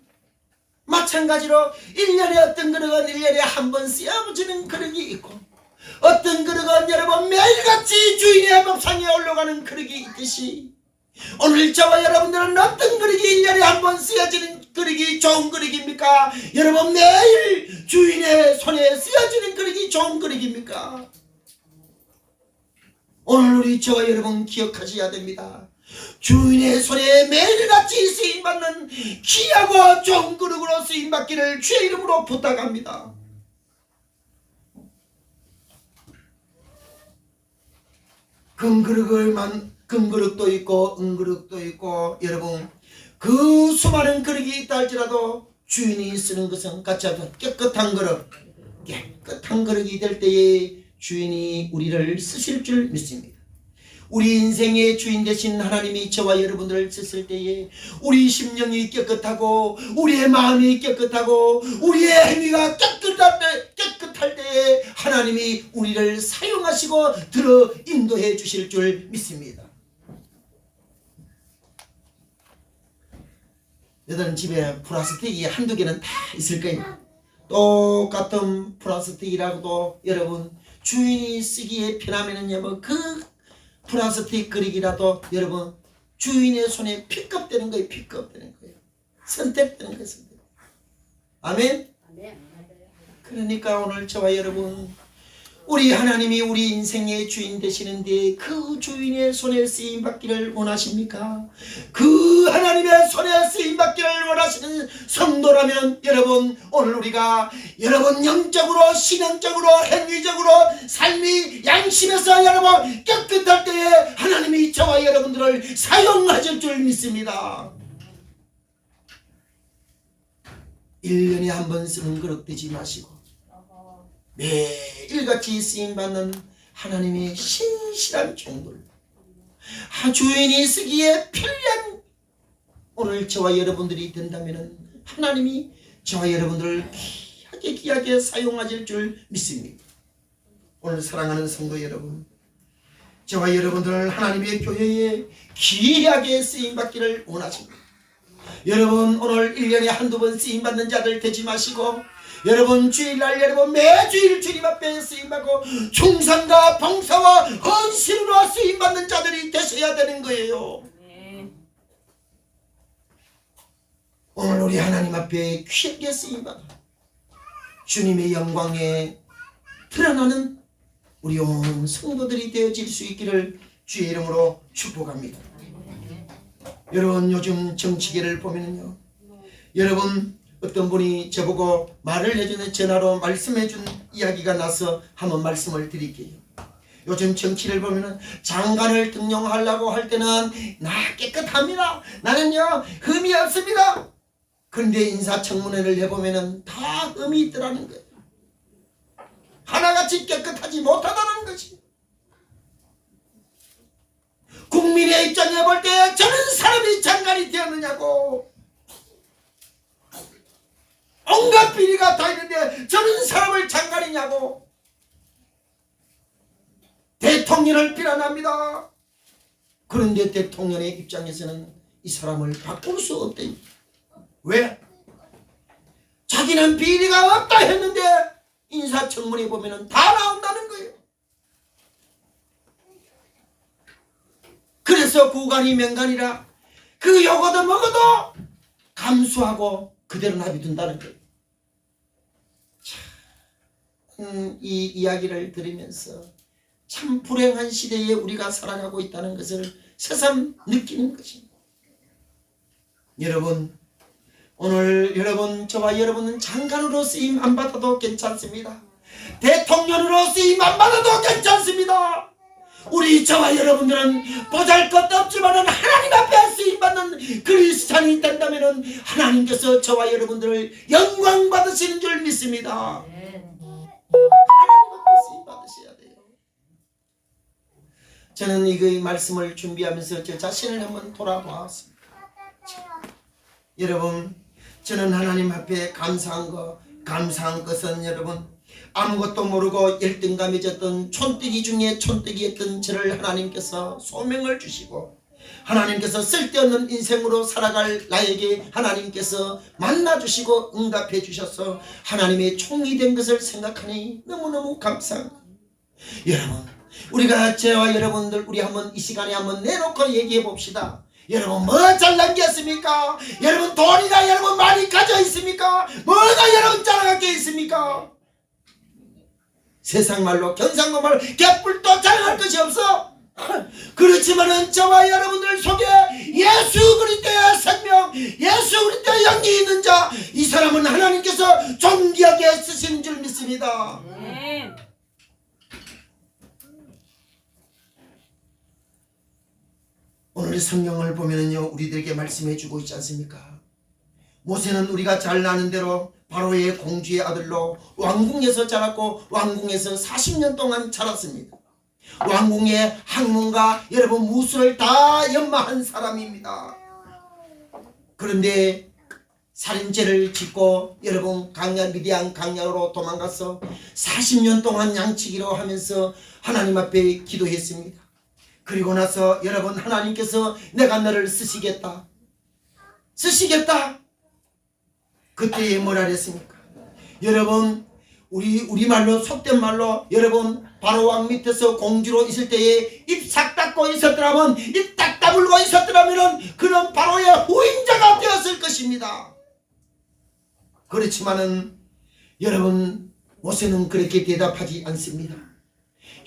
마찬가지로 1년에 어떤 그릇은 1년에 한 번 쓰여지는 그릇이 있고 어떤 그릇은 여러분 매일같이 주인의 밥상에 올라가는 그릇이 있듯이 오늘 저와 여러분들은 어떤 그릇이 1년에 한 번 쓰여지는 그릇이 좋은 그릇입니까? 여러분 매일 주인의 손에 쓰여지는 그릇이 좋은 그릇입니까? 오늘 우리 저와 여러분 기억하셔야 됩니다. 주인의 손에 매일같이 쓰임받는 귀하고 좋은 그릇으로 쓰임받기를 주의 이름으로 부탁합니다. 금그릇도 있고 은그릇도 있고 여러분 그 수많은 그릇이 있다 할지라도 주인이 쓰는 것은 같이 하죠. 깨끗한 그릇이 될 때에 주인이 우리를 쓰실 줄 믿습니다. 우리 인생의 주인 되신 하나님이 저와 여러분들을 쓰실 때에 우리 심령이 깨끗하고 우리의 마음이 깨끗하고 우리의 행위가 깨끗할 때에 하나님이 우리를 사용하시고 들어 인도해 주실 줄 믿습니다. 여러분 집에 플라스틱이 한두 개는 다 있을 거예요. 똑같은 플라스틱이라고도 여러분 주인이 쓰기에 편하면은요 뭐 그 플라스틱 그릇이라도 여러분 주인의 손에 픽업되는 거예요. 픽업되는 거예요. 선택되는 거예요. 선택. 아멘. 그러니까 오늘 저와 여러분 우리 하나님이 우리 인생의 주인 되시는데 그 주인의 손에 쓰임받기를 원하십니까? 그 하나님의 손에 쓰임받기를 원하시는 성도라면 여러분 오늘 우리가 여러분 영적으로 신앙적으로 행위적으로 삶이 양심에서 여러분 깨끗할 때에 하나님이 저와 여러분들을 사용하실 줄 믿습니다. 1년에 한 번 쓰는 그릇 되지 마시고 매일같이 쓰임받는 하나님의 신실한 종들 주인이 쓰기에 편리한 오늘 저와 여러분들이 된다면 하나님이 저와 여러분들을 귀하게 사용하실 줄 믿습니다. 오늘 사랑하는 성도 여러분, 저와 여러분들 하나님의 교회에 귀하게 쓰임받기를 원하십니다. 여러분 오늘 1년에 한두 번 쓰임받는 자들 되지 마시고, 여러분 주일날 여러분 매주일 주님 앞에 쓰임받고 충성과 봉사와 헌신으로 쓰임받는 자들이 되셔야 되는 거예요. 오늘 우리 하나님 앞에 귀하게 쓰임받아 주님의 영광에 드러나는 우리 온 성도들이 되어질 수 있기를 주의 이름으로 축복합니다. 여러분 요즘 정치계를 보면요, 여러분 어떤 분이 저보고 말을 해주는 전화로 말씀해준 이야기가 나서 한번 말씀을 드릴게요. 요즘 정치를 보면은 장관을 등용하려고 할 때는 나 깨끗합니다, 나는요 흠이 없습니다. 그런데 인사청문회를 해보면은 다 흠이 있더라는 거예요. 하나같이 깨끗하지 못하다는 것이. 국민의 입장에 볼 때 저는 사람이 장관이 되었느냐고, 온갖 비리가 다 있는데 저는 사람을 장관이냐고 대통령을 비난합니다. 그런데 대통령의 입장에서는 이 사람을 바꿀 수 없대. 왜? 자기는 비리가 없다 했는데 인사청문회 보면은 다 나온다는 거예요. 그래서 구간이 맹간이라 그 요거도 먹어도 감수하고 그대로 놔둔다는 거예요. 이 이야기를 들으면서 참 불행한 시대에 우리가 살아가고 있다는 것을 새삼 느끼는 것입니다. 여러분 오늘 여러분 저와 여러분은 장관으로 쓰임 안 받아도 괜찮습니다. 대통령으로 쓰임 안 받아도 괜찮습니다. 우리 저와 여러분들은 보잘것도 없지만 하나님 앞에 쓰임받는 그리스도인이 된다면 하나님께서 저와 여러분들을 영광 받으시는 줄 믿습니다. 하나님 앞에 쓰임받으셔야 돼요. 저는 이 말씀을 준비하면서 제 자신을 한번 돌아보았습니다. 여러분 저는 하나님 앞에 감사한 것은 여러분 아무것도 모르고 열등감에 졌던 촌뜨기 중에 촌뜨기였던 저를 하나님께서 소명을 주시고 하나님께서 쓸데없는 인생으로 살아갈 나에게 하나님께서 만나주시고 응답해 주셔서 하나님의 총이 된 것을 생각하니 너무너무 감사합니다. 여러분 우리가 저와 여러분들 우리 한번 이 시간에 한번 내놓고 얘기해 봅시다. 여러분 뭐 잘난 게 있습니까? 여러분 돈이나 여러분 많이 가져 있습니까? 뭐가 여러분 자랑할 게 있습니까? 세상 말로 경상도 말로 개뿔도 자랑할 것이 없어. 그렇지만은 저와 여러분들 속에 예수 그리스도의 생명, 예수 그리스도의 영이 있는 자, 이 사람은 하나님께서 존귀하게 쓰시는 줄 믿습니다. 오늘 성경을 보면은요 우리들에게 말씀해 주고 있지 않습니까? 모세는 우리가 잘 아는 대로 바로의 공주의 아들로 왕궁에서 자랐고 왕궁에서 40년 동안 자랐습니다. 왕궁의 학문과 여러분 무술을 다 연마한 사람입니다. 그런데 살인죄를 짓고 여러분 미디안 강야로 도망가서 40년 동안 양치기로 하면서 하나님 앞에 기도했습니다. 그리고 나서 여러분 하나님께서 내가 너를 쓰시겠다. 그때에 뭐라 그랬습니까? 여러분 우리말로 속된 말로 여러분 바로왕 밑에서 공주로 있을 때에 입 싹 닫고 있었더라면 입 딱 다물고 있었더라면 그는 바로의 후임자가 되었을 것입니다. 그렇지만은 여러분 모세는 그렇게 대답하지 않습니다.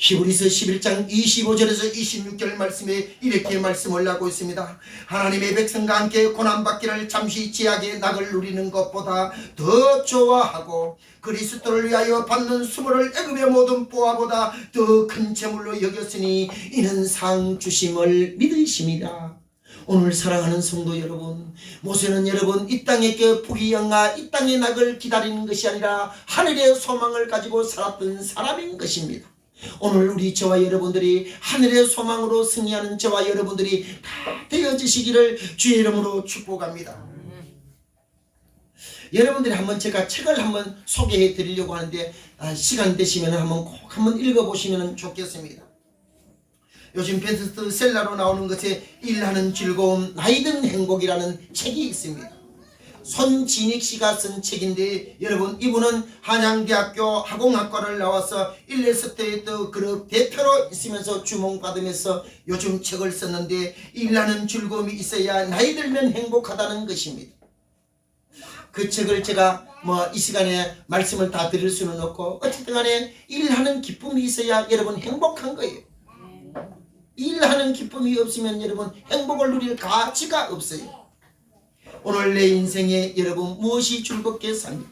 히브리서 11장 25절에서 26절 말씀에 이렇게 말씀을 하고 있습니다. 하나님의 백성과 함께 고난받기를 잠시 지하게 낙을 누리는 것보다 더 좋아하고 그리스도를 위하여 받는 수모를 애굽의 모든 보화보다 더 큰 재물로 여겼으니 이는 상 주심을 믿으십니다. 오늘 사랑하는 성도 여러분, 모세는 여러분 이 땅의 부귀영화 이 땅의 낙을 기다리는 것이 아니라 하늘의 소망을 가지고 살았던 사람인 것입니다. 오늘 우리 저와 여러분들이 하늘의 소망으로 승리하는 저와 여러분들이 다 되어지시기를 주의 이름으로 축복합니다. 여러분들이 한번 제가 책을 한번 소개해 드리려고 하는데 시간 되시면 한번 꼭 한번 읽어보시면 좋겠습니다. 요즘 베스트셀러로 나오는 것에 일하는 즐거움 나이든 행복이라는 책이 있습니다. 손진익 씨가 쓴 책인데 여러분 이분은 한양대학교 화공학과를 나와서 일레스테이트 그룹 대표로 있으면서 주목받으면서 요즘 책을 썼는데 일하는 즐거움이 있어야 나이 들면 행복하다는 것입니다. 그 책을 제가 이 시간에 말씀을 다 드릴 수는 없고 어쨌든 간에 일하는 기쁨이 있어야 여러분 행복한 거예요. 일하는 기쁨이 없으면 여러분 행복을 누릴 가치가 없어요. 오늘 내 인생에 여러분 무엇이 즐겁게 삽니까?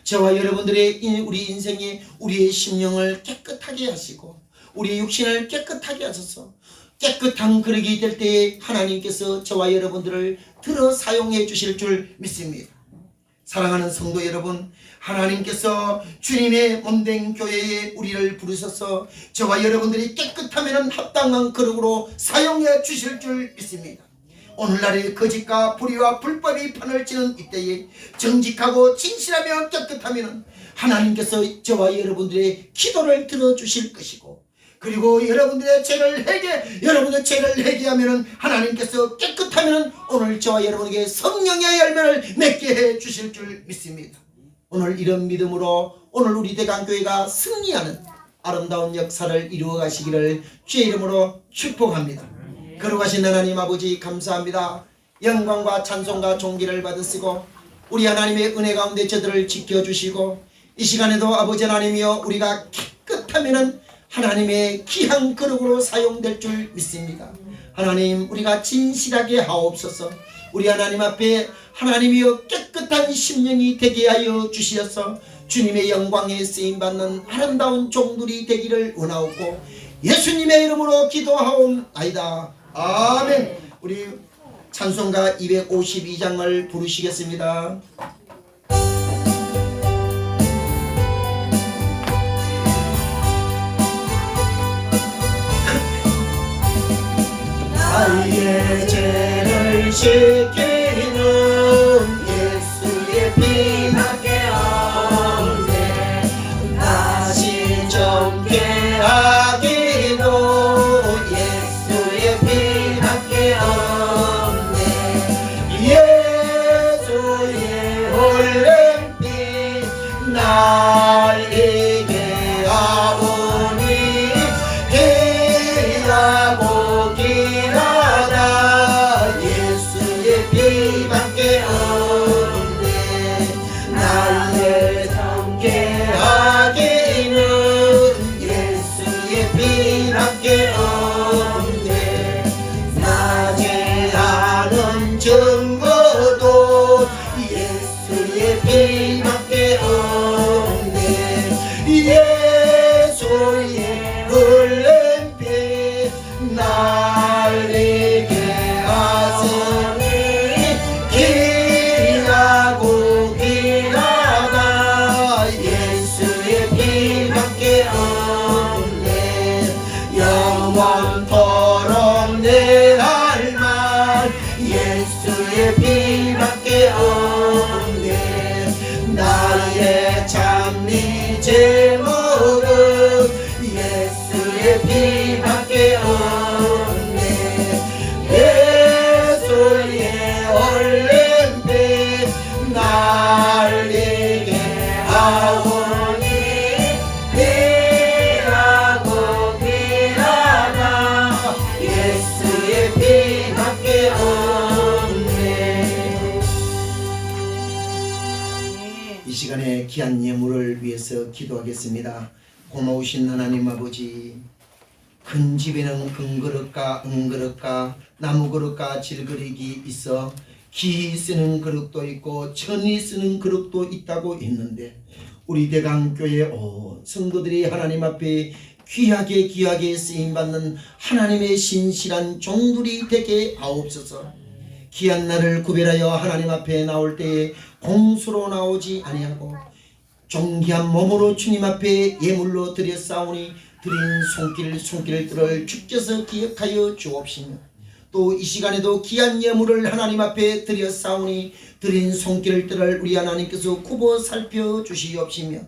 저와 여러분들의 우리 인생에 우리의 심령을 깨끗하게 하시고 우리의 육신을 깨끗하게 하셔서 깨끗한 그릇이 될 때에 하나님께서 저와 여러분들을 들어 사용해 주실 줄 믿습니다. 사랑하는 성도 여러분, 하나님께서 주님의 몸된 교회에 우리를 부르셔서 저와 여러분들이 깨끗하면 합당한 그릇으로 사용해 주실 줄 믿습니다. 오늘날의 거짓과 불의와 불법이 판을 치는 이때에 정직하고 진실하며 깨끗하면 하나님께서 저와 여러분들의 기도를 들어주실 것이고 그리고 여러분들의 죄를 회개하면 하나님께서 깨끗하면 오늘 저와 여러분에게 성령의 열매를 맺게 해 주실 줄 믿습니다. 오늘 이런 믿음으로 오늘 우리 대강교회가 승리하는 아름다운 역사를 이루어 가시기를 주의 이름으로 축복합니다. 거룩하신 하나님 아버지 감사합니다. 영광과 찬송과 존귀를 받으시고 우리 하나님의 은혜 가운데 저들을 지켜주시고 이 시간에도 아버지 하나님이여 우리가 깨끗하면 하나님의 귀한 그릇으로 사용될 줄 믿습니다. 하나님 우리가 진실하게 하옵소서. 우리 하나님 앞에 하나님이여 깨끗한 심령이 되게 하여 주시어서 주님의 영광에 쓰임받는 아름다운 종들이 되기를 원하옵고 예수님의 이름으로 기도하옵나이다. 아멘. 우리 찬송가 252장을 부르시겠습니다. 나의 죄를 씻기는 예수의 피밖에 없네. 다시 정케 하기도 예수의 피밖에 없네. 예수의 홀린 피 날 이게 하오니 길하고 길하다 예수의 피밖에 없네. 나의 정케 하기는 예수의 피밖에 없네. 사죄하는 증거도 예수의 피밖에 없네. 예수의 흘린 피 날리게 하시니 길하고 길하다 예수의 피밖에 없네. 영원토록 내 할 말 예수의 피밖에 없네. 나의 참리 제목은 예수의 피밖에 없네. 예수의 흘린 피 날리게 하오니 길하고 길하다 예수의 피밖에 없네. 이 시간에 귀한 예물을 위해서 기도하겠습니다. 고마우신 하나님 아버지, 큰 집에는 큰 그릇과 은그릇과 나무 그릇과 질그릇이 있어 기 쓰는 그릇도 있고 천이 쓰는 그릇도 있다고 했는데 우리 대강교회 성도들이 하나님 앞에 귀하게 쓰임받는 하나님의 신실한 종들이 되게 하옵소서. 귀한 날을 구별하여 하나님 앞에 나올 때에 공수로 나오지 아니하고 존귀한 몸으로 주님 앞에 예물로 드렸사오니 드린 손길을 뚫을 주께서 기억하여 주옵시며 또 이 시간에도 귀한 예물을 하나님 앞에 드렸사오니 드린 손길을 들을 우리 하나님께서 굽어 살펴주시옵시며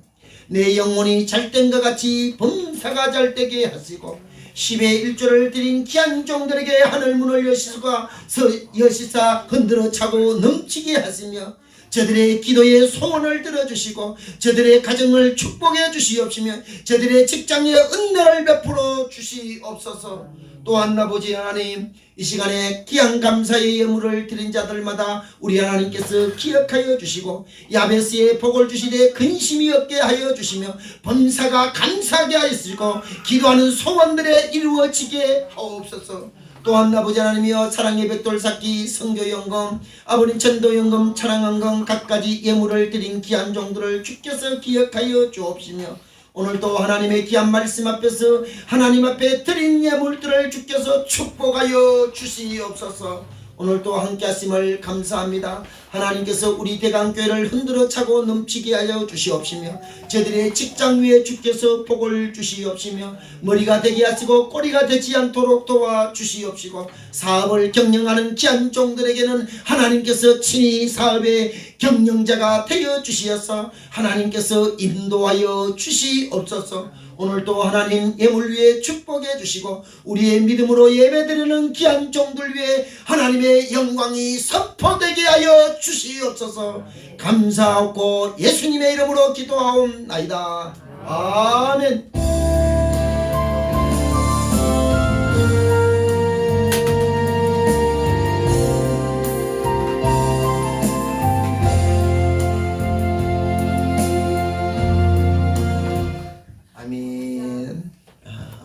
내 영혼이 잘된 것 같이 범사가 잘되게 하시고 10의 1조를 드린 귀한 종들에게 하늘문을 여시사 흔들어 차고 넘치게 하시며 저들의 기도에 소원을 들어주시고 저들의 가정을 축복해 주시옵시며 저들의 직장에 은혜를 베풀어 주시옵소서. 또한 아버지 하나님, 이 시간에 귀한 감사의 예물을 드린 자들마다 우리 하나님께서 기억하여 주시고 야베스의 복을 주시되 근심이 없게 하여 주시며 범사가 감사하게 하시고 기도하는 소원들에 이루어지게 하옵소서. 또한 아버지 하나님이여 사랑의 백돌 쌓기 성교연금 아버님 전도연금 찬양연금 갖가지 예물을 드린 귀한 종들을 주께서 기억하여 주옵시며 오늘도 하나님의 귀한 말씀 앞에서 하나님 앞에 드린 예물들을 주께서 축복하여 주시옵소서. 오늘도 함께 하심을 감사합니다. 하나님께서 우리 대강교회를 흔들어 차고 넘치게 하여 주시옵시며 저들의 직장 위에 주께서 복을 주시옵시며 머리가 되게 하시고 꼬리가 되지 않도록 도와주시옵시고 사업을 경영하는 귀한 종들에게는 하나님께서 친히 사업의 경영자가 되어 주시어서 하나님께서 인도하여 주시옵소서. 오늘도 하나님 예물 위에 축복해 주시고 우리의 믿음으로 예배드리는 귀한 종들 위에 하나님의 영광이 선포되게 하여 주시옵소서. 감사하고 예수님의 이름으로 기도하옵나이다. 아멘.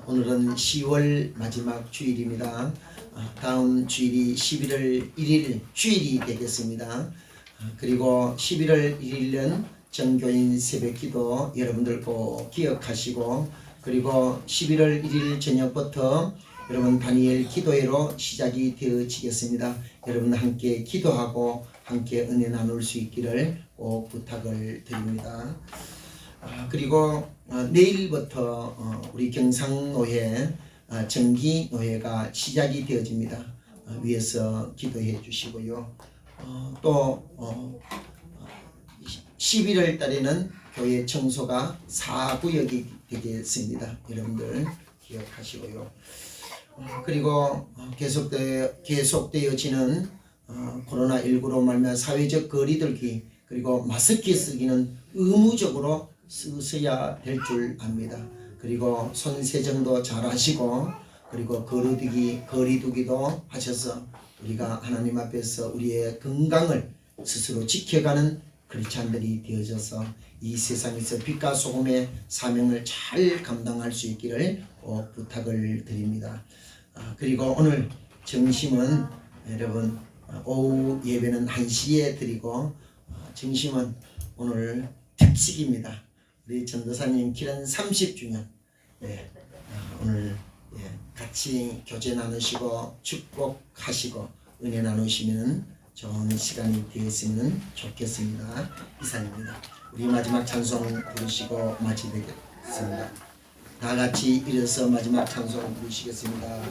오늘은 10월 마지막 주일입니다. 다음 주일이 11월 1일 주일이 되겠습니다. 그리고 11월 1일은 전교인 새벽기도 여러분들 꼭 기억하시고 그리고 11월 1일 저녁부터 여러분 다니엘 기도회로 시작이 되어지겠습니다. 여러분 함께 기도하고 함께 은혜 나눌 수 있기를 꼭 부탁을 드립니다. 그리고 내일부터 우리 경상노회 정기노회가 시작이 되어집니다. 위에서 기도해 주시고요. 또 11월 달에는 교회 청소가 4구역이 되겠습니다. 여러분들 기억하시고요. 그리고 계속되어지는 코로나19로 말미암아 사회적 거리두기 그리고 마스크 쓰기는 의무적으로 쓰셔야 될 줄 압니다. 그리고 손 세정도 잘 하시고 그리고 거리두기도 하셔서 우리가 하나님 앞에서 우리의 건강을 스스로 지켜가는 크리스찬들이 되어져서 이 세상에서 빛과 소금의 사명을 잘 감당할 수 있기를 부탁을 드립니다. 그리고 오늘 점심은 여러분 오후 예배는 1시에 드리고 점심은 오늘 특식입니다. 우리 전도사님 기란 30주년 오늘 같이 교제 나누시고 축복하시고 은혜 나누시면 좋은 시간이 되었으면 좋겠습니다. 이상입니다. 우리 마지막 찬송 부르시고 마치겠습니다. 다 같이 일어서 마지막 찬송 부르시겠습니다.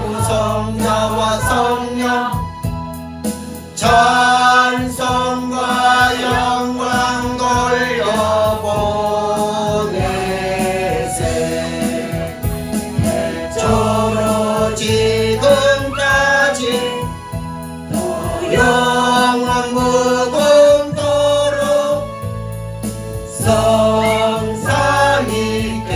성부성자와 성령 찬송과 영광 돌려보내세 저로 지금까지 영원 무궁토록 성삼위께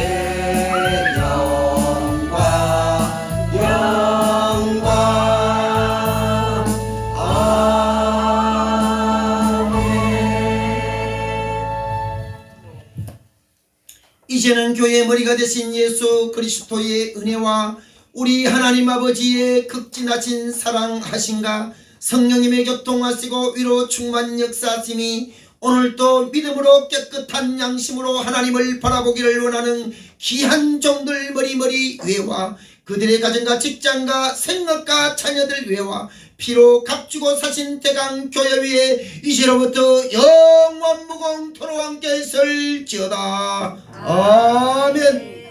이제는 교회의 머리가 되신 예수 그리스도의 은혜와 우리 하나님 아버지의 극진하신 사랑하신가 성령님의 교통하시고 위로 충만 역사하심이 오늘도 믿음으로 깨끗한 양심으로 하나님을 바라보기를 원하는 귀한 종들 머리머리 위에와 그들의 가정과 직장과 생업과 자녀들 위에와 피로 값주고 사신 대강 교회 위에 이제로부터 영원 무궁토록 함께 설지어다. 아멘.